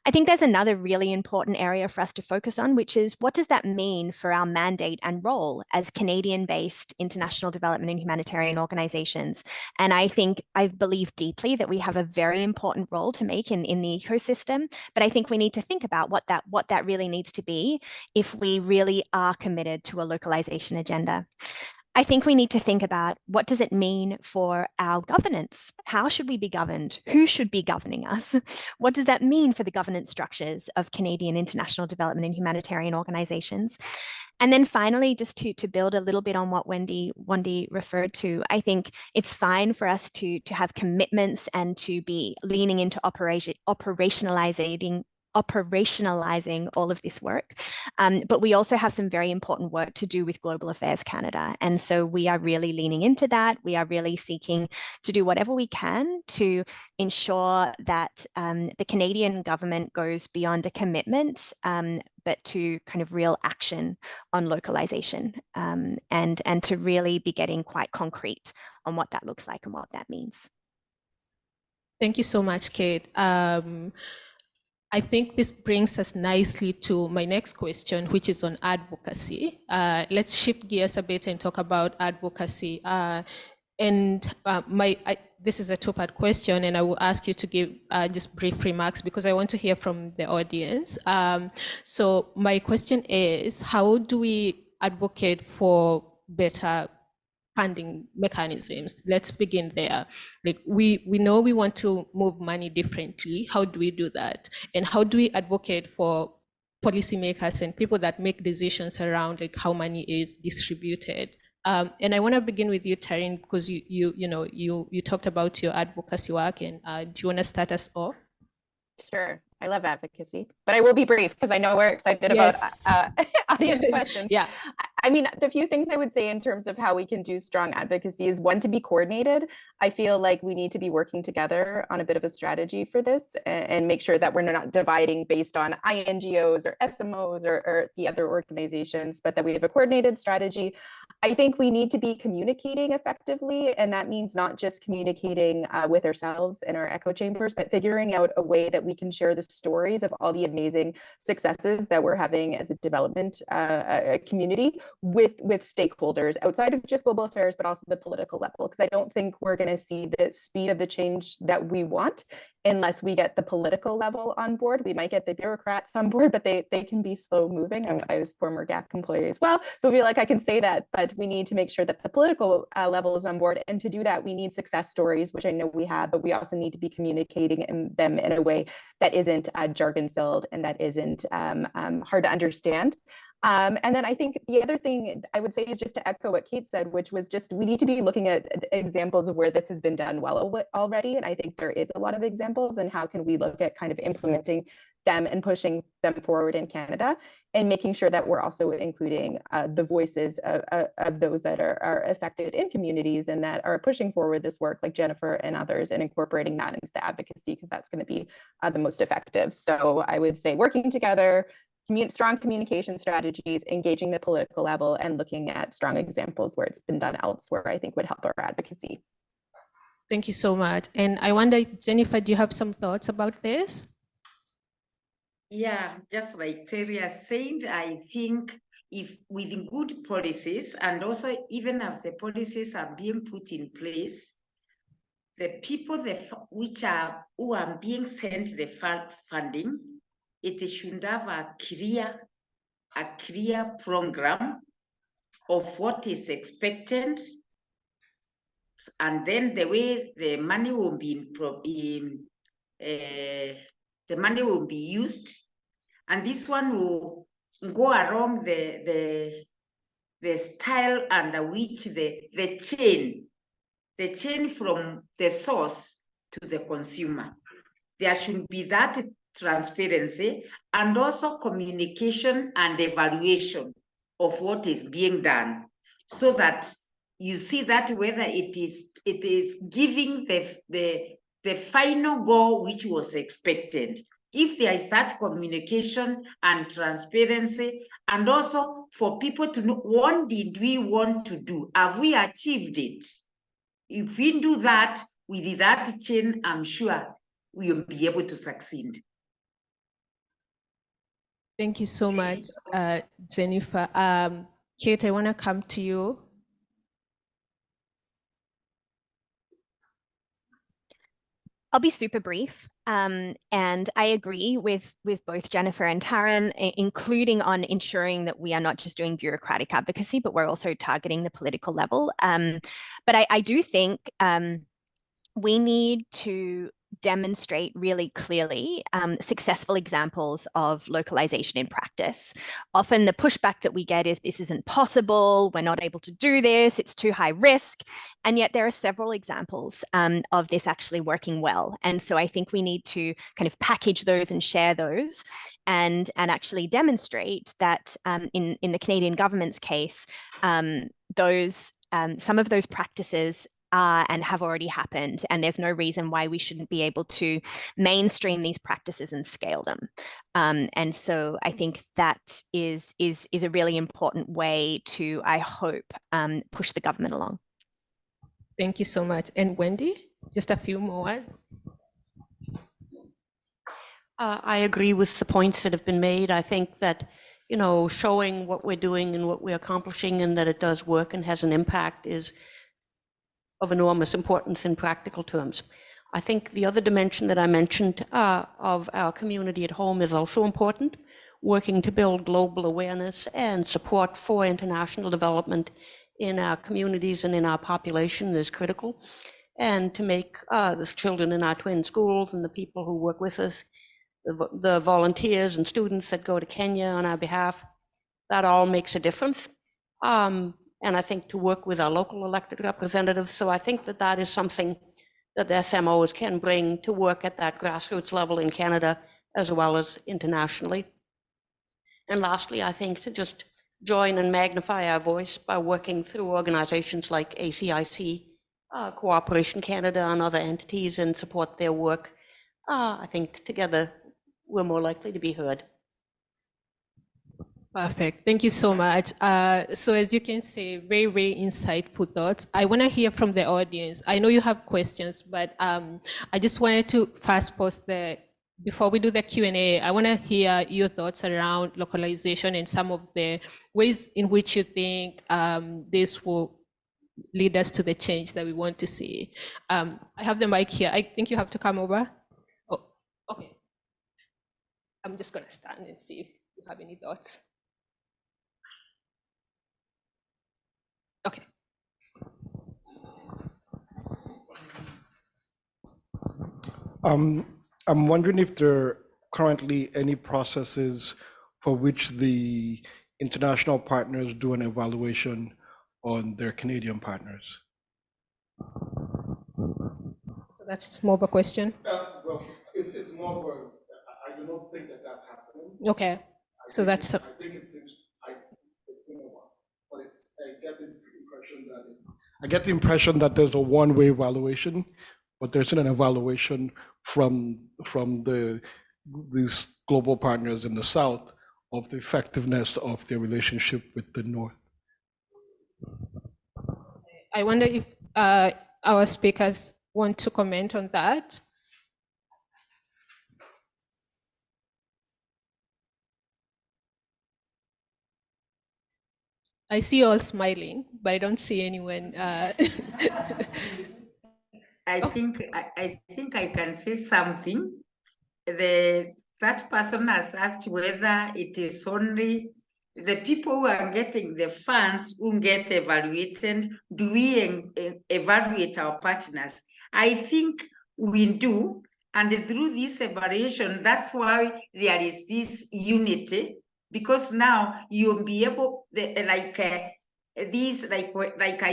I think there's another really important area for us to focus on, which is what does that mean for our mandate and role as Canadian-based international development and humanitarian organizations? And I believe deeply that we have a very important role to make in the ecosystem, but I think we need to think about what that really needs to be if we really are committed to a localization agenda. I think we need to think about what does it mean for our governance? How should we be governed? Who should be governing us? What does that mean for the governance structures of Canadian international development and humanitarian organizations? And then finally, just to build a little bit on what Wendy referred to, I think it's fine for us to have commitments and to be leaning into operationalizing all of this work. But we also have some very important work to do with Global Affairs Canada. And so we are really leaning into that. We are really seeking to do whatever we can to ensure that the Canadian government goes beyond a commitment, but to kind of real action on localization and to really be getting quite concrete on what that looks like and what that means. Thank you so much, Kate. I think this brings us nicely to my next question, which is on advocacy. Let's shift gears a bit and talk about advocacy. This is a two-part question, and I will ask you to give just brief remarks because I want to hear from the audience. So my question is, how do we advocate for better funding mechanisms? Let's begin there. Like we know we want to move money differently. How do we do that? And how do we advocate for policymakers and people that make decisions around like how money is distributed? And I want to begin with you, Taryn, because you talked about your advocacy work, and do you want to start us off? Sure. I love advocacy, but I will be brief because I know we're excited about audience questions. Yeah. I mean, the few things I would say in terms of how we can do strong advocacy is one, to be coordinated. I feel like we need to be working together on a bit of a strategy for this and make sure that we're not dividing based on INGOs or SMOs or the other organizations, but that we have a coordinated strategy. I think we need to be communicating effectively, and that means not just communicating with ourselves in our echo chambers, but figuring out a way that we can share the stories of all the amazing successes that we're having as a development community with stakeholders outside of just global affairs, but also the political level. Because I don't think we're going to see the speed of the change that we want unless we get the political level on board. We might get the bureaucrats on board, but they can be slow moving. I was a former GAC employee as well, so I feel like I can say that, but we need to make sure that the political level is on board. And to do that, we need success stories, which I know we have, but we also need to be communicating them in a way that isn't jargon filled and that isn't hard to understand. And then I think the other thing I would say is just to echo what Kate said, which was just we need to be looking at examples of where this has been done well already. And I think there is a lot of examples, and how can we look at kind of implementing them and pushing them forward in Canada, and making sure that we're also including the voices of those that are affected in communities and that are pushing forward this work, like Jennifer and others, and incorporating that into the advocacy, because that's going to be the most effective. So I would say working together, strong communication strategies, engaging the political level, and looking at strong examples where it's been done elsewhere, I think would help our advocacy. Thank you so much. And I wonder, Jennifer, do you have some thoughts about this? Yeah, just like Terry said, I think if with good policies, and also even if the policies are being put in place, the people who are being sent the funding, it should have a clear program of what is expected, and then the way the money will be used, and this one will go along the style under which the chain from the source to the consumer. There should be that transparency, and also communication and evaluation of what is being done, so that you see that whether it is giving the final goal which was expected. If there is that communication and transparency, and also for people to know, what did we want to do? Have we achieved it? If we do that with that chain, I'm sure we will be able to succeed. Thank you so much, Jennifer. Kate, I want to come to you. I'll be super brief. And I agree with both Jennifer and Taryn, including on ensuring that we are not just doing bureaucratic advocacy, but we're also targeting the political level. But I do think we need to demonstrate really clearly successful examples of localization in practice. Often the pushback that we get is this isn't possible, we're not able to do this, it's too high risk. And yet there are several examples of this actually working well. And so I think we need to kind of package those and share those, and actually demonstrate that in the Canadian government's case, some of those practices and have already happened, and there's no reason why we shouldn't be able to mainstream these practices and scale them. And so I think that is a really important way to, I hope, push the government along. Thank you so much. And Wendy, just a few more words. I agree with the points that have been made. I think that, you know, showing what we're doing and what we're accomplishing and that it does work and has an impact is of enormous importance in practical terms. I think the other dimension that I mentioned of our community at home is also important. Working to build global awareness and support for international development in our communities and in our population is critical. And to make the children in our twin schools and the people who work with us, the volunteers and students that go to Kenya on our behalf, that all makes a difference. And I think to work with our local elected representatives. So I think that that is something that the SMOs can bring to work at that grassroots level in Canada as well as internationally. And lastly, I think to just join and magnify our voice by working through organizations like ACIC, Cooperation Canada, and other entities and support their work. I think together we're more likely to be heard. Perfect. Thank you so much. So as you can see, very, very insightful thoughts. I want to hear from the audience. I know you have questions, but I just wanted to first post before we do the Q&A, I want to hear your thoughts around localization and some of the ways in which you think this will lead us to the change that we want to see. I have the mic here. I think you have to come over. Oh, okay. I'm just going to stand and see if you have any thoughts. Okay. I'm wondering if there are currently any processes for which the international partners do an evaluation on their Canadian partners? So that's more of a question. Well, it's more of a, I do not think that that's happening. Okay, so that's. I think it seems, it's been a while, but I get the impression that there's a one-way evaluation, but there's an evaluation from these global partners in the South of the effectiveness of their relationship with the North. I wonder if our speakers want to comment on that. I see you all smiling, but I don't see anyone. I think I can say something. That person has asked whether it is only the people who are getting the funds who get evaluated. Do we evaluate our partners? I think we do. And through this evaluation, that's why there is this unity, because now you'll be able, like I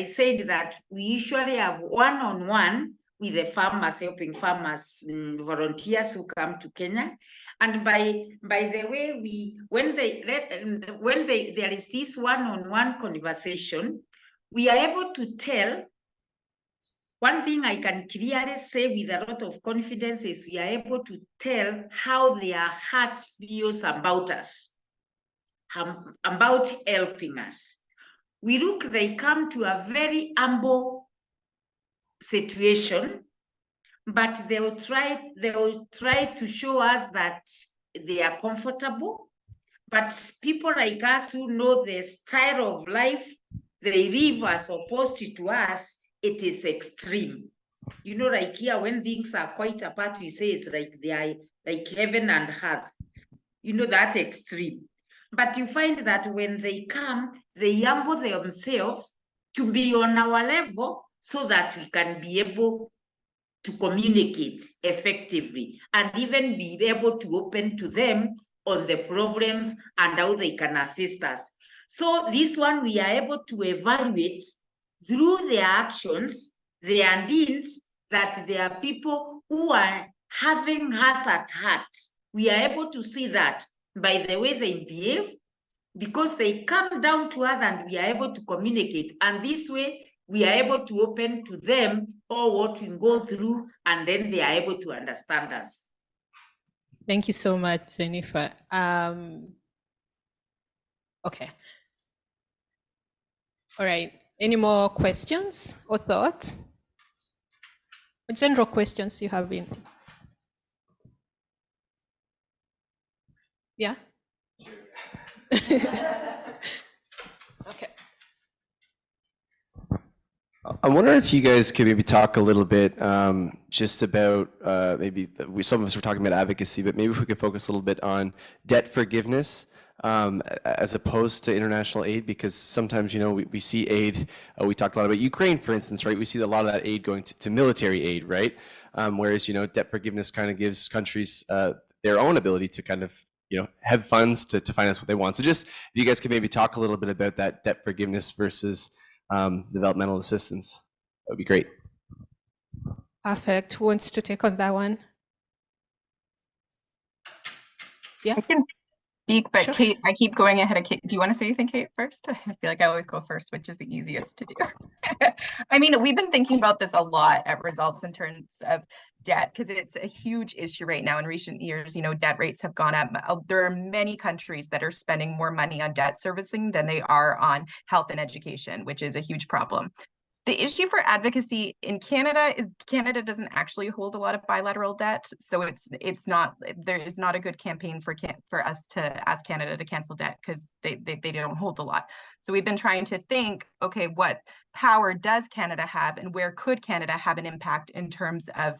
said, that we usually have one-on-one with the farmers, helping farmers, volunteers who come to Kenya. And by the way, when there is this one-on-one conversation, we are able to tell. One thing I can clearly say with a lot of confidence is we are able to tell how their heart feels about us, about helping us. They come to a very humble situation, but they will try to show us that they are comfortable. But people like us who know the style of life they live as opposed to us, it is extreme. You know, like here, when things are quite apart, we say it's like they are like heaven and earth. You know, that extreme. But you find that when they come, they humble themselves to be on our level so that we can be able to communicate effectively and even be able to open to them on the problems and how they can assist us. So this one, we are able to evaluate through their actions, their deeds, that there are people who are having us at heart. We are able to see that by the way they behave, because they come down to us and we are able to communicate. And this way, we are able to open to them all what we go through, and then they are able to understand us. Thank you so much, Jennifer. Okay. All right. Any more questions or thoughts? General questions you have in? Yeah. Okay. I'm wondering if you guys could maybe talk a little bit just about some of us were talking about advocacy, but maybe if we could focus a little bit on debt forgiveness as opposed to international aid, because sometimes, you know, we see aid. We talked a lot about Ukraine, for instance, right? We see a lot of that aid going to military aid, right? Whereas, you know, debt forgiveness kind of gives countries their own ability to kind of, you know, have funds to finance what they want. So just if you guys could maybe talk a little bit about that debt forgiveness versus developmental assistance, that would be great. Perfect. Who wants to take on that one? Yeah. I can speak, but Sure. Kate, I keep going ahead of Kate. Do you want to say anything, Kate, first? I feel like I always go first, which is the easiest to do. I mean, we've been thinking about this a lot at Results in terms of debt, because it's a huge issue right now. In recent years, you know, debt rates have gone up. There are many countries that are spending more money on debt servicing than they are on health and education, which is a huge problem. The issue for advocacy in Canada is Canada doesn't actually hold a lot of bilateral debt, so there is not a good campaign for us to ask Canada to cancel debt, because they don't hold a lot. So we've been trying to think, okay, what power does Canada have, and where could Canada have an impact in terms of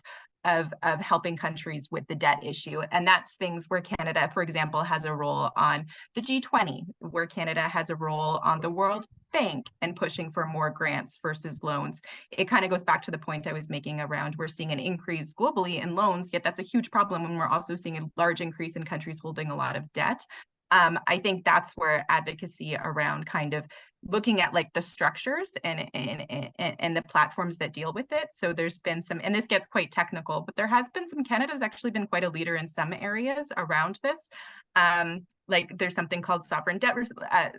helping countries with the debt issue? And that's things where Canada, for example, has a role on the G20, where Canada has a role on the World Bank and pushing for more grants versus loans. It kind of goes back to the point I was making around we're seeing an increase globally in loans, yet that's a huge problem when we're also seeing a large increase in countries holding a lot of debt. I think that's where advocacy around kind of looking at like the structures and the platforms that deal with it. So there's been some, and this gets quite technical, but there has been some, Canada's actually been quite a leader in some areas around this. Like there's something called sovereign debt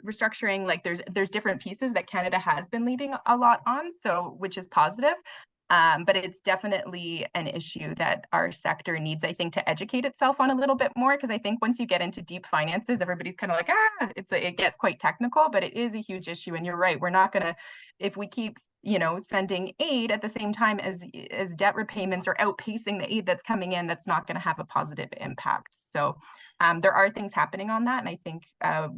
restructuring. Like there's different pieces that Canada has been leading a lot on, so which is positive. But it's definitely an issue that our sector needs, I think, to educate itself on a little bit more, because I think once you get into deep finances, everybody's kind of like, it gets quite technical, but it is a huge issue. And you're right, we're not going to, if we keep, you know, sending aid at the same time as debt repayments or outpacing the aid that's coming in, that's not going to have a positive impact. So there are things happening on that, and I think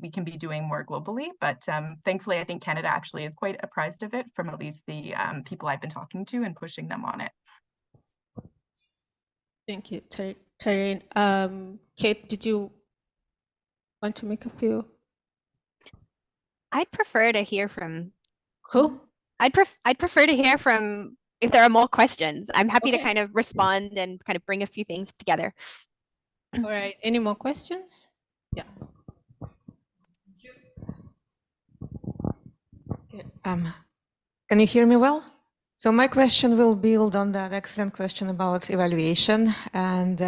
we can be doing more globally, but thankfully I think Canada actually is quite apprised of it from at least the people I've been talking to and pushing them on it. Thank you, Taryn. Kate, did you want to make a few? I'd prefer to hear from. Cool. I'd prefer to hear from if there are more questions. I'm happy to Okay. kind of respond and kind of bring a few things together. All right. Any more questions? Yeah. Can you hear me well? So my question will build on that excellent question about evaluation. And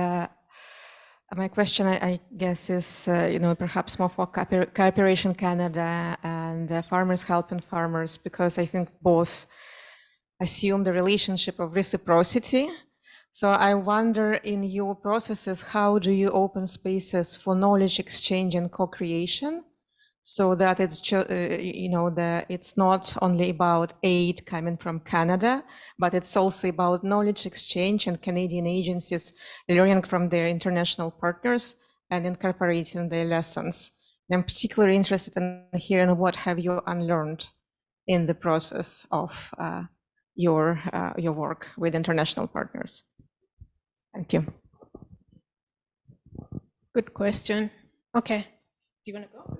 my question, I guess, is, you know, perhaps more for Cooperation Canada and Farmers Helping Farmers, because I think both assume the relationship of reciprocity. So I wonder, in your processes, how do you open spaces for knowledge exchange and co-creation, so that it's, you know, it's not only about aid coming from Canada, but it's also about knowledge exchange and Canadian agencies learning from their international partners and incorporating their lessons. And I'm particularly interested in hearing what have you unlearned in the process of your work with international partners. Thank you. Good question. Okay. Do you want to go?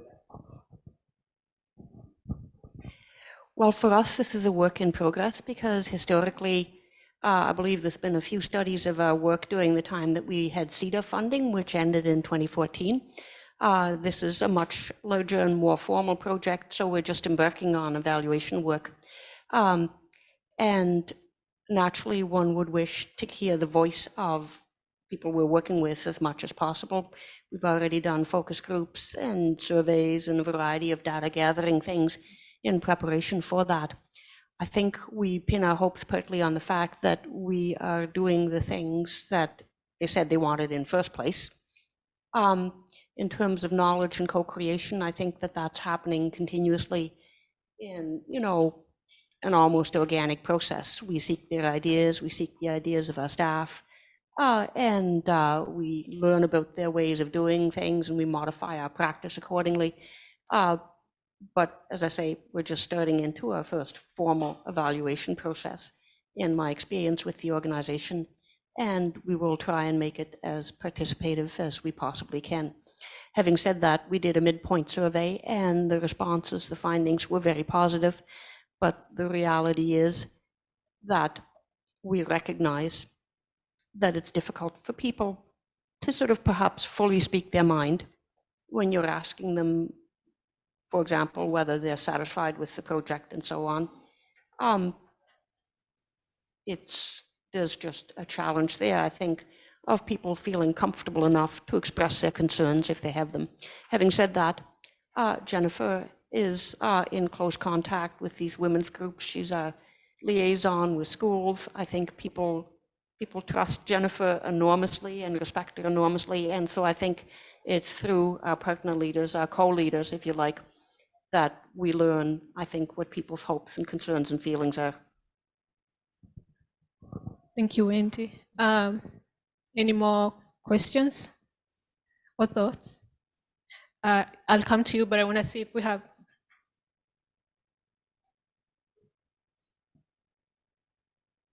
Well, for us, this is a work in progress, because historically, I believe there's been a few studies of our work during the time that we had CEDA funding, which ended in 2014. This is a much larger and more formal project, so we're just embarking on evaluation work. And naturally, one would wish to hear the voice of people we're working with as much as possible. We've already done focus groups and surveys and a variety of data gathering things in preparation for that. I think we pin our hopes partly on the fact that we are doing the things that they said they wanted in first place. In terms of knowledge and co-creation, I think that that's happening continuously in, you know, an almost organic process. We seek their ideas, we seek the ideas of our staff, and we learn about their ways of doing things, and we modify our practice accordingly. But as I say, we're just starting into our first formal evaluation process, in my experience with the organization, and we will try and make it as participative as we possibly can. Having said that, we did a midpoint survey, and the responses, the findings were very positive, but the reality is that we recognize that it's difficult for people to sort of perhaps fully speak their mind when you're asking them, for example, whether they're satisfied with the project and so on. There's just a challenge there, I think, of people feeling comfortable enough to express their concerns if they have them. Having said that, Jennifer is in close contact with these women's groups. She's a liaison with schools. I think people trust Jennifer enormously and respect her enormously. And so I think it's through our partner leaders, our co-leaders, if you like, that we learn, I think, what people's hopes and concerns and feelings are. Thank you, Wendy. Any more questions or thoughts? I'll come to you, but I want to see if we have.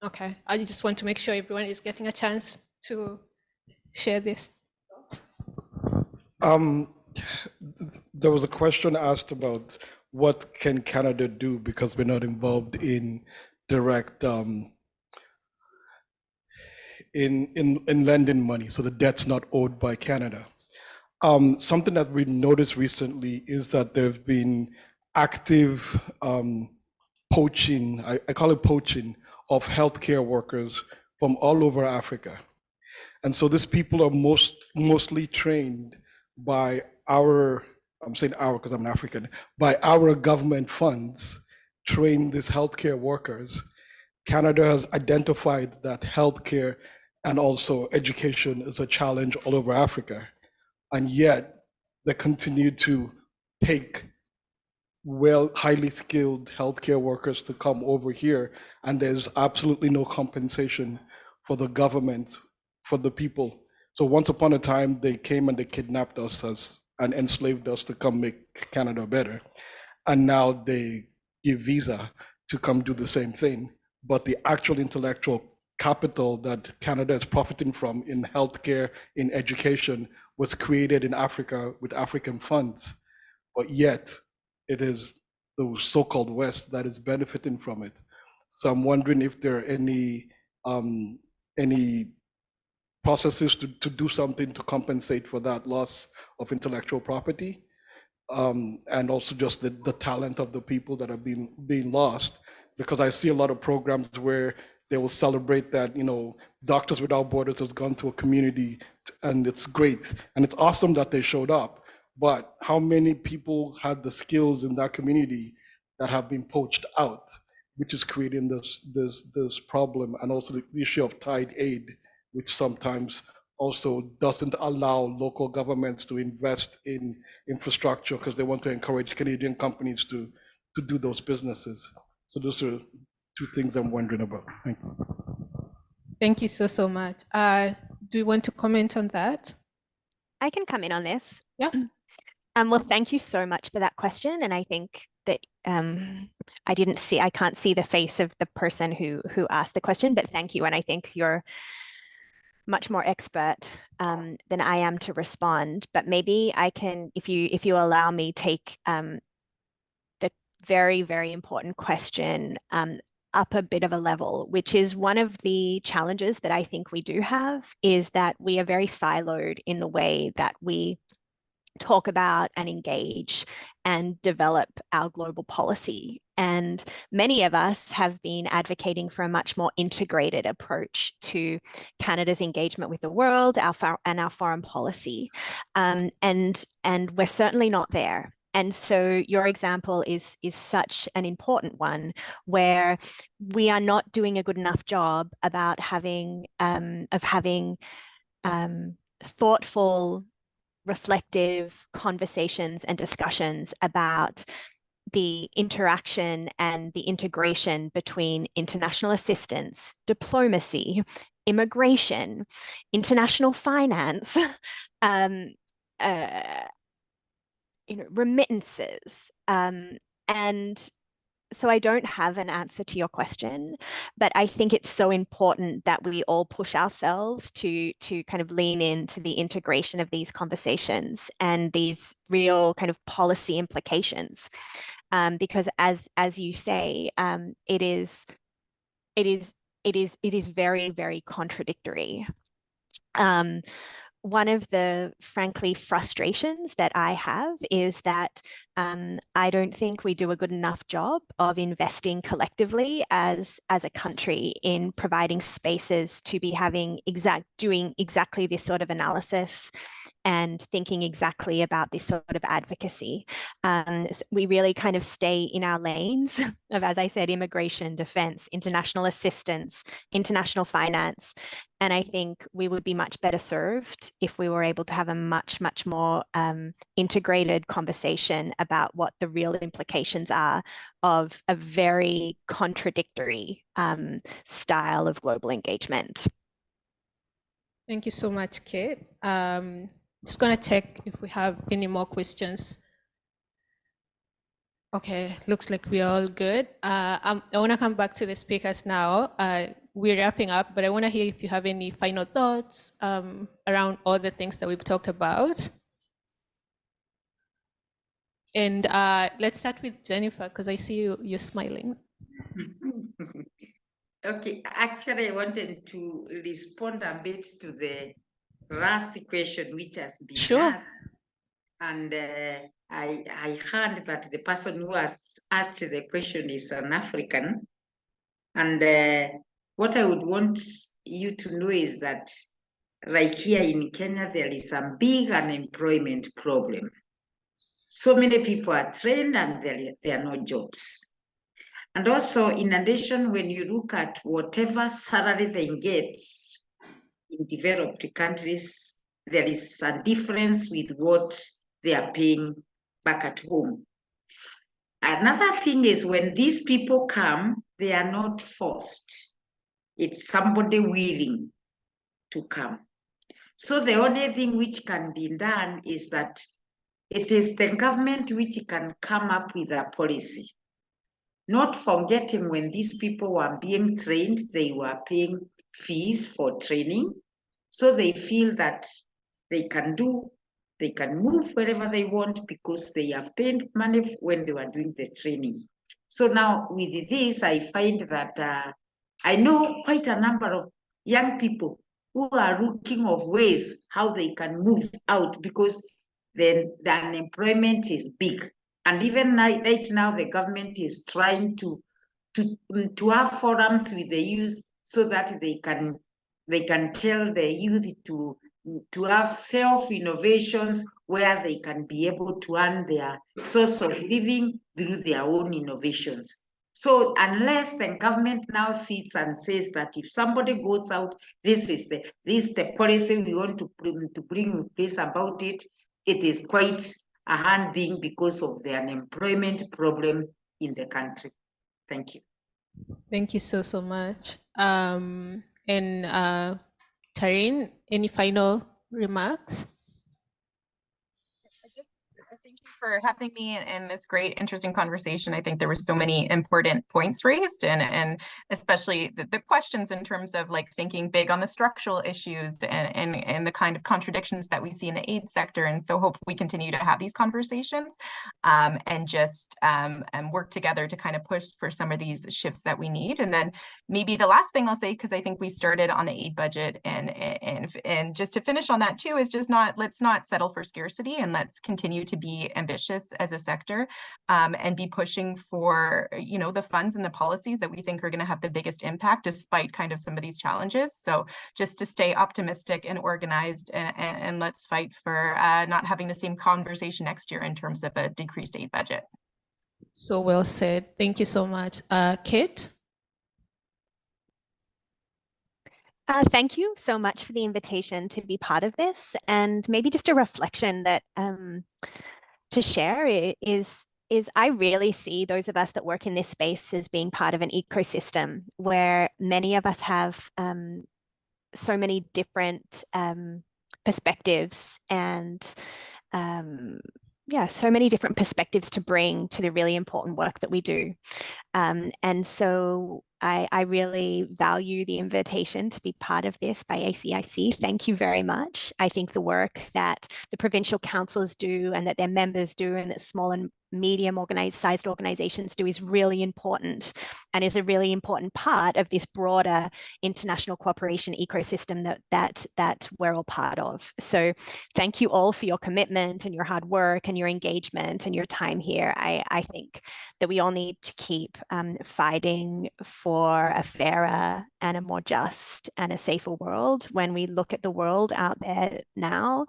Okay, I just want to make sure everyone is getting a chance to share this. There was a question asked about what can Canada do because we're not involved in direct in lending money, so the debt's not owed by Canada. something that we noticed recently is that there's been active poaching, I call it poaching, of healthcare workers from all over Africa. And so these people are mostly trained by our, I'm saying our because I'm an African, by our government funds, train these healthcare workers. Canada has identified that healthcare and also education is a challenge all over Africa. And yet they continue to take highly skilled healthcare workers to come over here, and there's absolutely no compensation for the government, for the people. So once upon a time, they came and they kidnapped us and enslaved us to come make Canada better. And now they give visa to come do the same thing. But the actual intellectual capital that Canada is profiting from in healthcare, in education, was created in Africa with African funds. But yet it is the so-called West that is benefiting from it. So I'm wondering if there are any processes to do something to compensate for that loss of intellectual property, and also just the talent of the people that are being lost. Because I see a lot of programs where they will celebrate that, you know, Doctors Without Borders has gone to a community, and it's great. And it's awesome that they showed up. But how many people had the skills in that community that have been poached out, which is creating this problem, and also the issue of tied aid, which sometimes also doesn't allow local governments to invest in infrastructure because they want to encourage Canadian companies to do those businesses. So those are two things I'm wondering about. Thank you. Thank you so much. Do you want to comment on that? I can come in on this. Yeah. Well, thank you so much for that question. And I think that I can't see the face of the person who asked the question, but thank you. And I think you're much more expert than I am to respond. But maybe I can, if you allow me, take the very, very important question up a bit of a level, which is one of the challenges that I think we do have, is that we are very siloed in the way that we talk about and engage and develop our global policy. And many of us have been advocating for a much more integrated approach to Canada's engagement with the world, and our foreign policy. And we're certainly not there. And so your example is such an important one, where we are not doing a good enough job about having thoughtful, reflective conversations and discussions about the interaction and the integration between international assistance, diplomacy, immigration, international finance, remittances. And so I don't have an answer to your question, but I think it's so important that we all push ourselves to kind of lean into the integration of these conversations and these real kind of policy implications, because as you say, it is very, very contradictory. One of the, frankly, frustrations that I have is that I don't think we do a good enough job of investing collectively as a country in providing spaces to be doing exactly this sort of analysis and thinking exactly about this sort of advocacy. We really kind of stay in our lanes of, as I said, immigration, defense, international assistance, international finance. And I think we would be much better served if we were able to have a much, much more integrated conversation about what the real implications are of a very contradictory style of global engagement. Thank you so much, Kate. Just gonna check if we have any more questions. Okay, looks like we're all good. I wanna come back to the speakers now. We're wrapping up, but I wanna hear if you have any final thoughts around all the things that we've talked about. And let's start with Jennifer, because I see you're smiling. Okay, actually, I wanted to respond a bit to the last question which has been asked. And I heard that the person who has asked the question is an African. And what I would want you to know is that like here in Kenya, there is a big unemployment problem. So many people are trained and there are no jobs. And also, in addition, when you look at whatever salary they get in developed countries, there is a difference with what they are paying back at home. Another thing is when these people come, they are not forced. It's somebody willing to come. So the only thing which can be done is that it is the government which can come up with a policy. Not forgetting when these people were being trained, they were paying fees for training. So they feel that they can move wherever they want because they have paid money when they were doing the training. So now with this, I find that I know quite a number of young people who are looking of ways how they can move out because then the unemployment is big. And even right now, the government is trying to have forums with the youth so that they can tell the youth to have self-innovations where they can be able to earn their source of living through their own innovations. So unless the government now sits and says that if somebody goes out, this is the policy we want to bring in place about it, it is quite a hard thing because of the unemployment problem in the country. Thank you. Thank you so much. And Taryn, any final remarks? Thank you for having me in this great, interesting conversation. I think there were so many important points raised, and especially the questions in terms of like thinking big on the structural issues and the kind of contradictions that we see in the aid sector. And so hope we continue to have these conversations and just work together to kind of push for some of these shifts that we need. And then maybe the last thing I'll say, because I think we started on the aid budget and just to finish on that too, is just let's not settle for scarcity, and let's continue to be ambitious as a sector and be pushing for the funds and the policies that we think are going to have the biggest impact despite kind of some of these challenges. So just to stay optimistic and organized, and let's fight for not having the same conversation next year in terms of a decreased aid budget. So well said. Thank you so much. Kate? Thank you so much for the invitation to be part of this, and maybe just a reflection that to share is I really see those of us that work in this space as being part of an ecosystem where many of us have so many different perspectives and so many different perspectives to bring to the really important work that we do. And so I really value the invitation to be part of this by ACIC. Thank you very much. I think the work that the provincial councils do and that their members do and that small and medium sized organizations do is really important and is a really important part of this broader international cooperation ecosystem that we're all part of. So thank you all for your commitment and your hard work and your engagement and your time here. I think that we all need to keep fighting for a fairer and a more just and a safer world. When we look at the world out there now,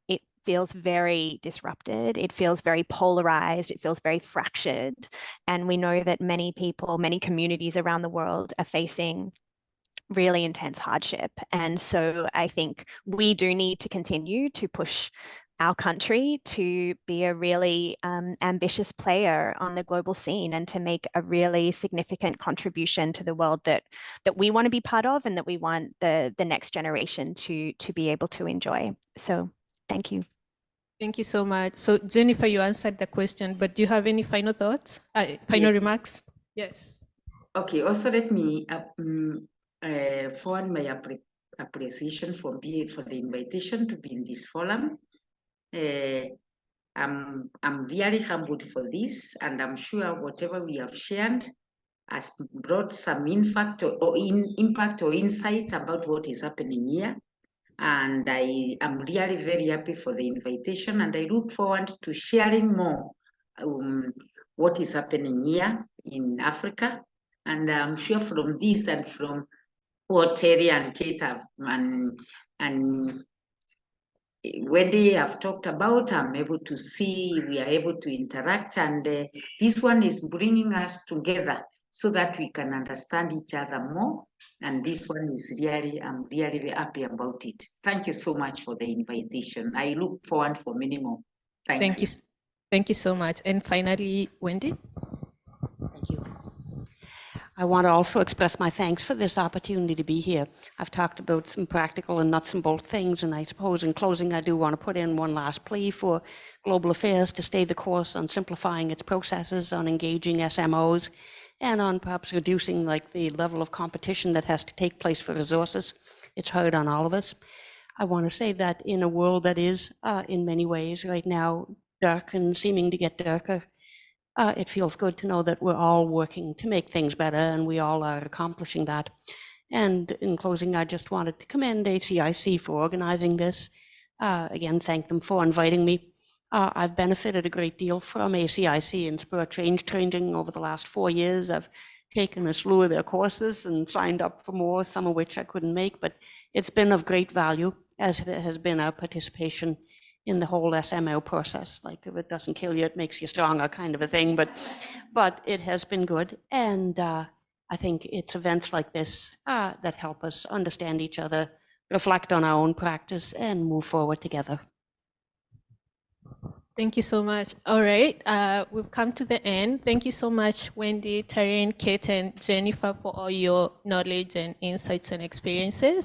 it feels very disrupted. It feels very polarized. It feels very fractured. And we know that many people, many communities around the world are facing really intense hardship. And so I think we do need to continue to push our country to be a really ambitious player on the global scene and to make a really significant contribution to the world that we want to be part of and that we want the next generation to be able to enjoy. So thank you. Thank you so much. So Jennifer, you answered the question, but do you have any final thoughts, final remarks? Yes. Okay, also let me forward my appreciation for the invitation to be in this forum. I'm really humbled for this, and I'm sure whatever we have shared has brought some impact or insights about what is happening here. And I am really very happy for the invitation, and I look forward to sharing more what is happening here in Africa. And I'm sure from this and from what Terry and Kate have and Wendy have talked about, I'm able to see, we are able to interact, and this one is bringing us together so that we can understand each other more. And this one is really, I'm really happy about it. Thank you so much for the invitation. I look forward for many more. Thank you. Thank you so much. And finally, Wendy. Thank you. I want to also express my thanks for this opportunity to be here. I've talked about some practical and nuts and bolt things, and I suppose in closing I do want to put in one last plea for Global Affairs to stay the course on simplifying its processes, on engaging SMOs, and on perhaps reducing the level of competition that has to take place for resources. It's hard on all of us. I want to say that in a world that is in many ways right now dark and seeming to get darker, it feels good to know that we're all working to make things better, and we all are accomplishing that. And in closing, I just wanted to commend ACIC for organizing this. Again, thank them for inviting me. I've benefited a great deal from ACIC and Spur Change training over the last 4 years. I've taken a slew of their courses and signed up for more, some of which I couldn't make, but it's been of great value, as it has been our participation in the whole SMO process. Like, if it doesn't kill you, it makes you stronger, kind of a thing, but it has been good. And I think it's events like this that help us understand each other, reflect on our own practice, and move forward together. Thank you so much. All right, we've come to the end. Thank you so much, Wendy, Taryn, Kate, and Jennifer, for all your knowledge and insights and experiences.